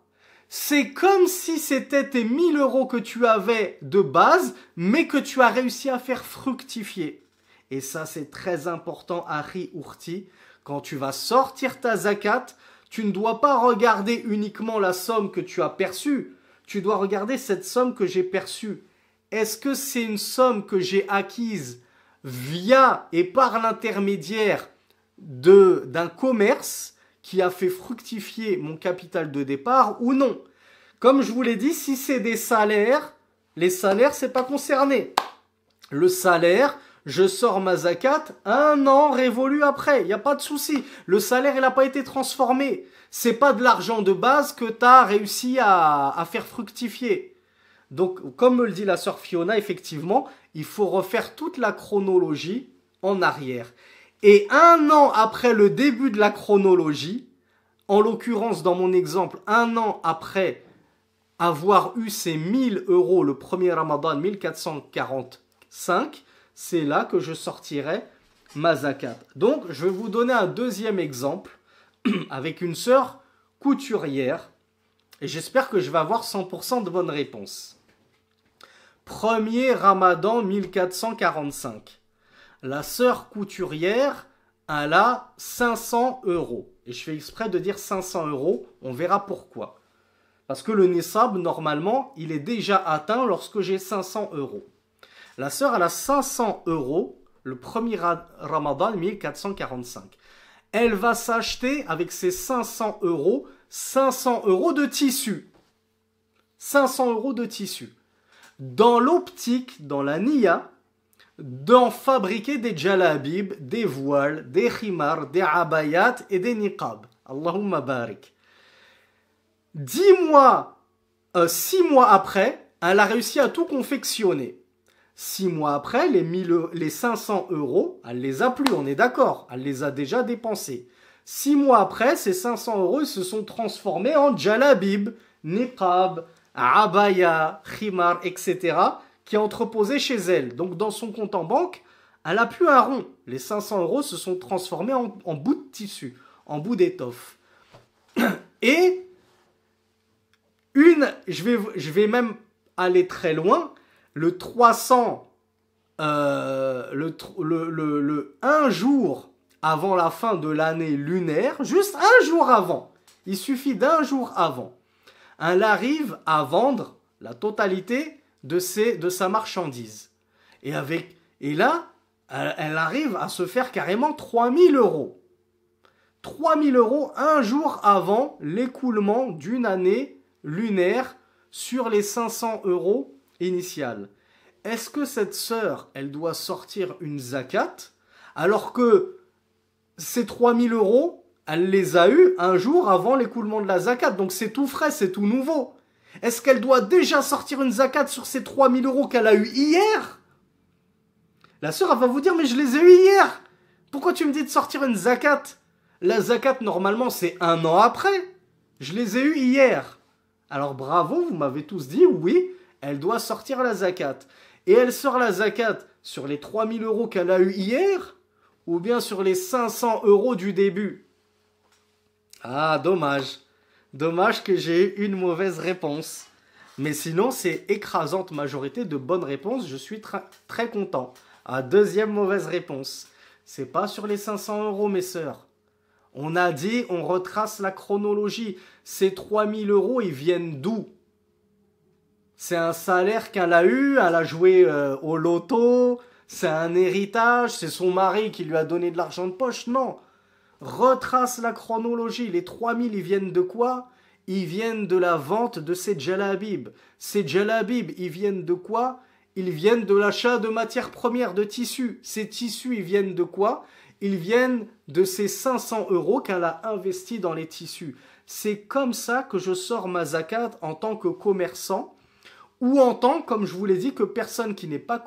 c'est comme si c'était tes 1000 euros que tu avais de base, mais que tu as réussi à faire fructifier. Et ça, c'est très important, Ari Ourti. Quand tu vas sortir ta zakat, tu ne dois pas regarder uniquement la somme que tu as perçue. Tu dois regarder cette somme que j'ai perçue. Est-ce que c'est une somme que j'ai acquise via et par l'intermédiaire d'un commerce qui a fait fructifier mon capital de départ ou non? Comme je vous l'ai dit, si c'est des salaires, les salaires, c'est pas concerné. Le salaire, je sors ma zakat un an révolu après, il n'y a pas de souci. Le salaire, il n'a pas été transformé. C'est pas de l'argent de base que tu as réussi à faire fructifier. Donc, comme me le dit la sœur Fiona, effectivement, il faut refaire toute la chronologie en arrière. Et un an après le début de la chronologie, en l'occurrence dans mon exemple, un an après avoir eu ces 1000 euros le premier Ramadan 1445, c'est là que je sortirai ma zakat. Donc, je vais vous donner un deuxième exemple avec une sœur couturière et j'espère que je vais avoir 100% de bonnes réponses. Premier Ramadan 1445. La sœur couturière, elle a 500 euros. Et je fais exprès de dire 500 euros, on verra pourquoi. Parce que le nisab, normalement, il est déjà atteint lorsque j'ai 500 euros. La sœur, elle a 500 euros le premier Ramadan 1445. Elle va s'acheter avec ses 500 euros de tissu. 500 euros de tissu. Dans l'optique, dans la niya, d'en fabriquer des jalabib, des voiles, des khimars, des abayat et des niqab. Allahumma barik. 6 mois après, elle a réussi à tout confectionner. 6 mois après, les 500 euros, elle les a plus, on est d'accord, elle les a déjà dépensés. 6 mois après, ces 500 euros se sont transformés en jalabib, niqab, abaya, khimar, etc. qui est entreposé chez elle. Donc dans son compte en banque, elle n'a plus un rond. Les 500 euros se sont transformés en bout de tissu, en bout d'étoffe. Et je vais même aller très loin, le 300, un jour avant la fin de l'année lunaire, juste un jour avant, il suffit d'un jour avant, elle arrive à vendre la totalité de sa marchandise. Et là, elle arrive à se faire carrément 3000 euros. 3000 euros un jour avant l'écoulement d'une année lunaire sur les 500 euros initiales. Est-ce que cette sœur, elle doit sortir une zakat alors que ces 3000 euros, elle les a eus un jour avant l'écoulement de la zakat? Donc c'est tout frais, c'est tout nouveau. Est-ce qu'elle doit déjà sortir une zakat sur ces 3000 euros qu'elle a eu hier? La sœur, elle va vous dire, mais je les ai eus hier. Pourquoi tu me dis de sortir une zakat? La zakat, normalement, c'est un an après. Je les ai eus hier. Alors bravo, vous m'avez tous dit oui, elle doit sortir la zakat. Et elle sort la zakat sur les 3000 euros qu'elle a eu hier ou bien sur les 500 euros du début? Ah, dommage. Dommage que j'ai eu une mauvaise réponse. Mais sinon, c'est écrasante majorité de bonnes réponses. Je suis très content. Ah, deuxième mauvaise réponse. C'est pas sur les 500 euros, mes sœurs. On a dit, on retrace la chronologie. Ces 3000 euros, ils viennent d'où? C'est un salaire qu'elle a eu, elle a joué au loto, c'est un héritage, c'est son mari qui lui a donné de l'argent de poche. Non. Retrace la chronologie. Les 3000, ils viennent de quoi? Ils viennent de la vente de ces djellabibs. Ces djellabibs, ils viennent de quoi? Ils viennent de l'achat de matières premières, de tissus. Ces tissus, ils viennent de quoi? Ils viennent de ces 500 euros qu'elle a investis dans les tissus. C'est comme ça que je sors ma zakat en tant que commerçant ou en tant, comme je vous l'ai dit, que personne qui n'est pas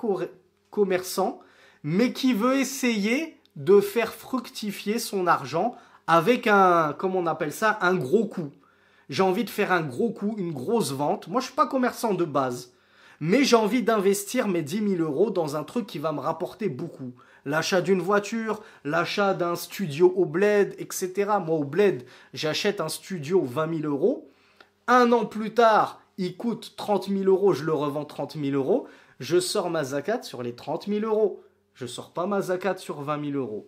commerçant, mais qui veut essayer de faire fructifier son argent avec un, comment on appelle ça, un gros coup. J'ai envie de faire un gros coup, une grosse vente. Moi, je suis pas commerçant de base, mais j'ai envie d'investir mes 10 000 euros dans un truc qui va me rapporter beaucoup. L'achat d'une voiture, l'achat d'un studio au bled, etc. Moi, au bled, j'achète un studio 20 000 euros. Un an plus tard, il coûte 30 000 euros, je le revends 30 000 euros. Je sors ma zakat sur les 30 000 euros. Je ne sors pas ma zakat sur 20 000 euros.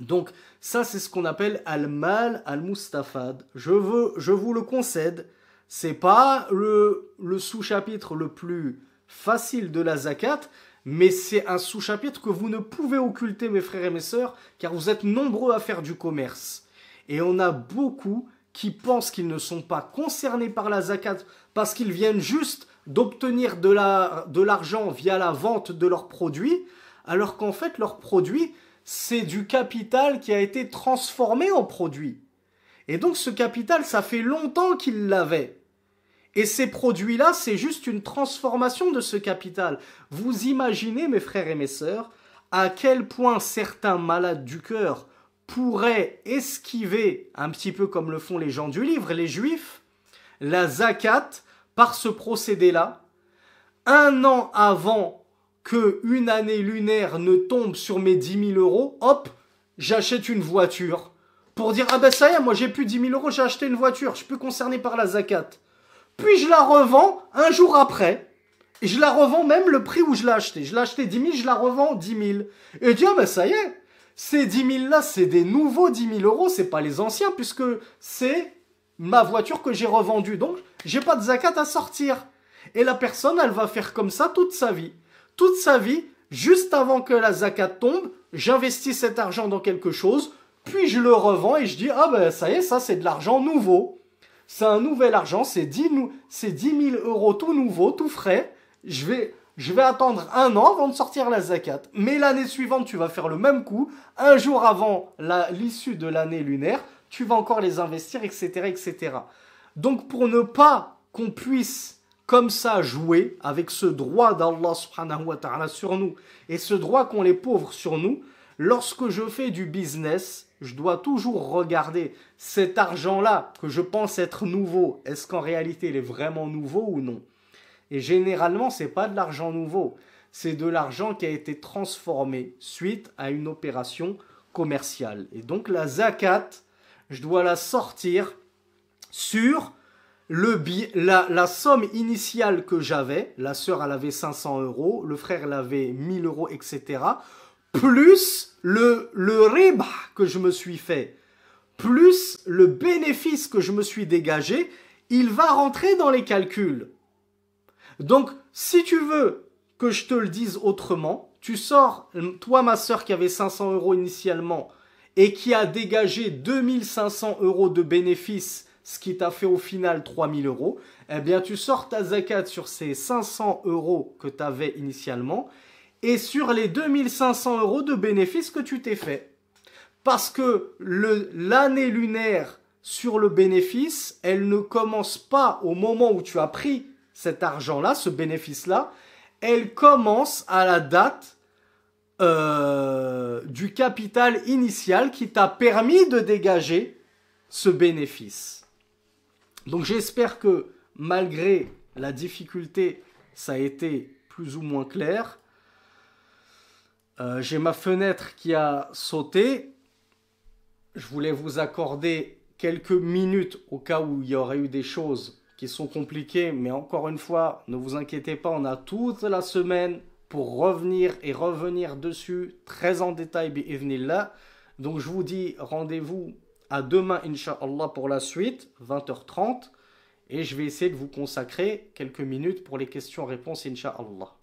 Donc, ça, c'est ce qu'on appelle al-mal al-mustafad. Je vous le concède. C'est pas le sous-chapitre le plus facile de la zakat, mais c'est un sous-chapitre que vous ne pouvez occulter, mes frères et mes sœurs, car vous êtes nombreux à faire du commerce. Et on a beaucoup qui pensent qu'ils ne sont pas concernés par la zakat parce qu'ils viennent juste d'obtenir de l'argent via la vente de leurs produits, alors qu'en fait, leurs produits, c'est du capital qui a été transformé en produit. Et donc, ce capital, ça fait longtemps qu'ils l'avaient. Et ces produits-là, c'est juste une transformation de ce capital. Vous imaginez, mes frères et mes sœurs, à quel point certains malades du cœur pourraient esquiver, un petit peu comme le font les gens du livre, les juifs, la zakat par ce procédé-là, un an avant qu'une année lunaire ne tombe sur mes 10 000 euros, hop, j'achète une voiture. Pour dire, ah ben ça y est, moi j'ai plus 10 000 euros, j'ai acheté une voiture, je suis plus concerné par la zakat. Puis je la revends un jour après, et je la revends même le prix où je l'ai acheté. Je l'ai acheté 10 000, je la revends 10 000. Et je dis, ah ben ça y est, ces 10 000 là, c'est des nouveaux 10 000 euros, c'est pas les anciens, puisque c'est ma voiture que j'ai revendue. Donc, j'ai pas de zakat à sortir. Et la personne, elle va faire comme ça toute sa vie. Toute sa vie, juste avant que la zakat tombe, j'investis cet argent dans quelque chose, puis je le revends et je dis, ah ben ça y est, ça c'est de l'argent nouveau. C'est un nouvel argent, c'est 10 000 euros tout nouveau, tout frais. Je vais attendre un an avant de sortir la zakat. Mais l'année suivante, tu vas faire le même coup. Un jour avant l'issue de l'année lunaire, tu vas encore les investir, etc., etc. Donc pour ne pas qu'on puisse comme ça jouer avec ce droit d'Allah subhanahu wa ta'ala sur nous et ce droit qu'ont les pauvres sur nous, lorsque je fais du business, je dois toujours regarder cet argent-là que je pense être nouveau. Est-ce qu'en réalité il est vraiment nouveau ou non? Et généralement, c'est pas de l'argent nouveau. C'est de l'argent qui a été transformé suite à une opération commerciale. Et donc la zakat, je dois la sortir sur la somme initiale que j'avais. La sœur, elle avait 500 euros, le frère, il avait 1000 euros, etc. Plus le riba que je me suis fait, plus le bénéfice que je me suis dégagé, il va rentrer dans les calculs. Donc, si tu veux que je te le dise autrement, tu sors, toi ma sœur qui avait 500 euros initialement et qui a dégagé 2500 euros de bénéfice, ce qui t'a fait au final 3000 euros, eh bien tu sors ta zakat sur ces 500 euros que tu avais initialement et sur les 2500 euros de bénéfice que tu t'es fait. Parce que l'année lunaire sur le bénéfice, elle ne commence pas au moment où tu as pris cet argent-là, ce bénéfice-là, elle commence à la date du capital initial qui t'a permis de dégager ce bénéfice. Donc j'espère que malgré la difficulté, ça a été plus ou moins clair. J'ai ma fenêtre qui a sauté. Je voulais vous accorder quelques minutes au cas où il y aurait eu des choses qui sont compliquées, mais encore une fois, ne vous inquiétez pas, on a toute la semaine pour revenir et revenir dessus très en détail, bi'idhnillah. Donc je vous dis rendez-vous à demain, Inch'Allah, pour la suite, 20h30, et je vais essayer de vous consacrer quelques minutes pour les questions-réponses, Inch'Allah.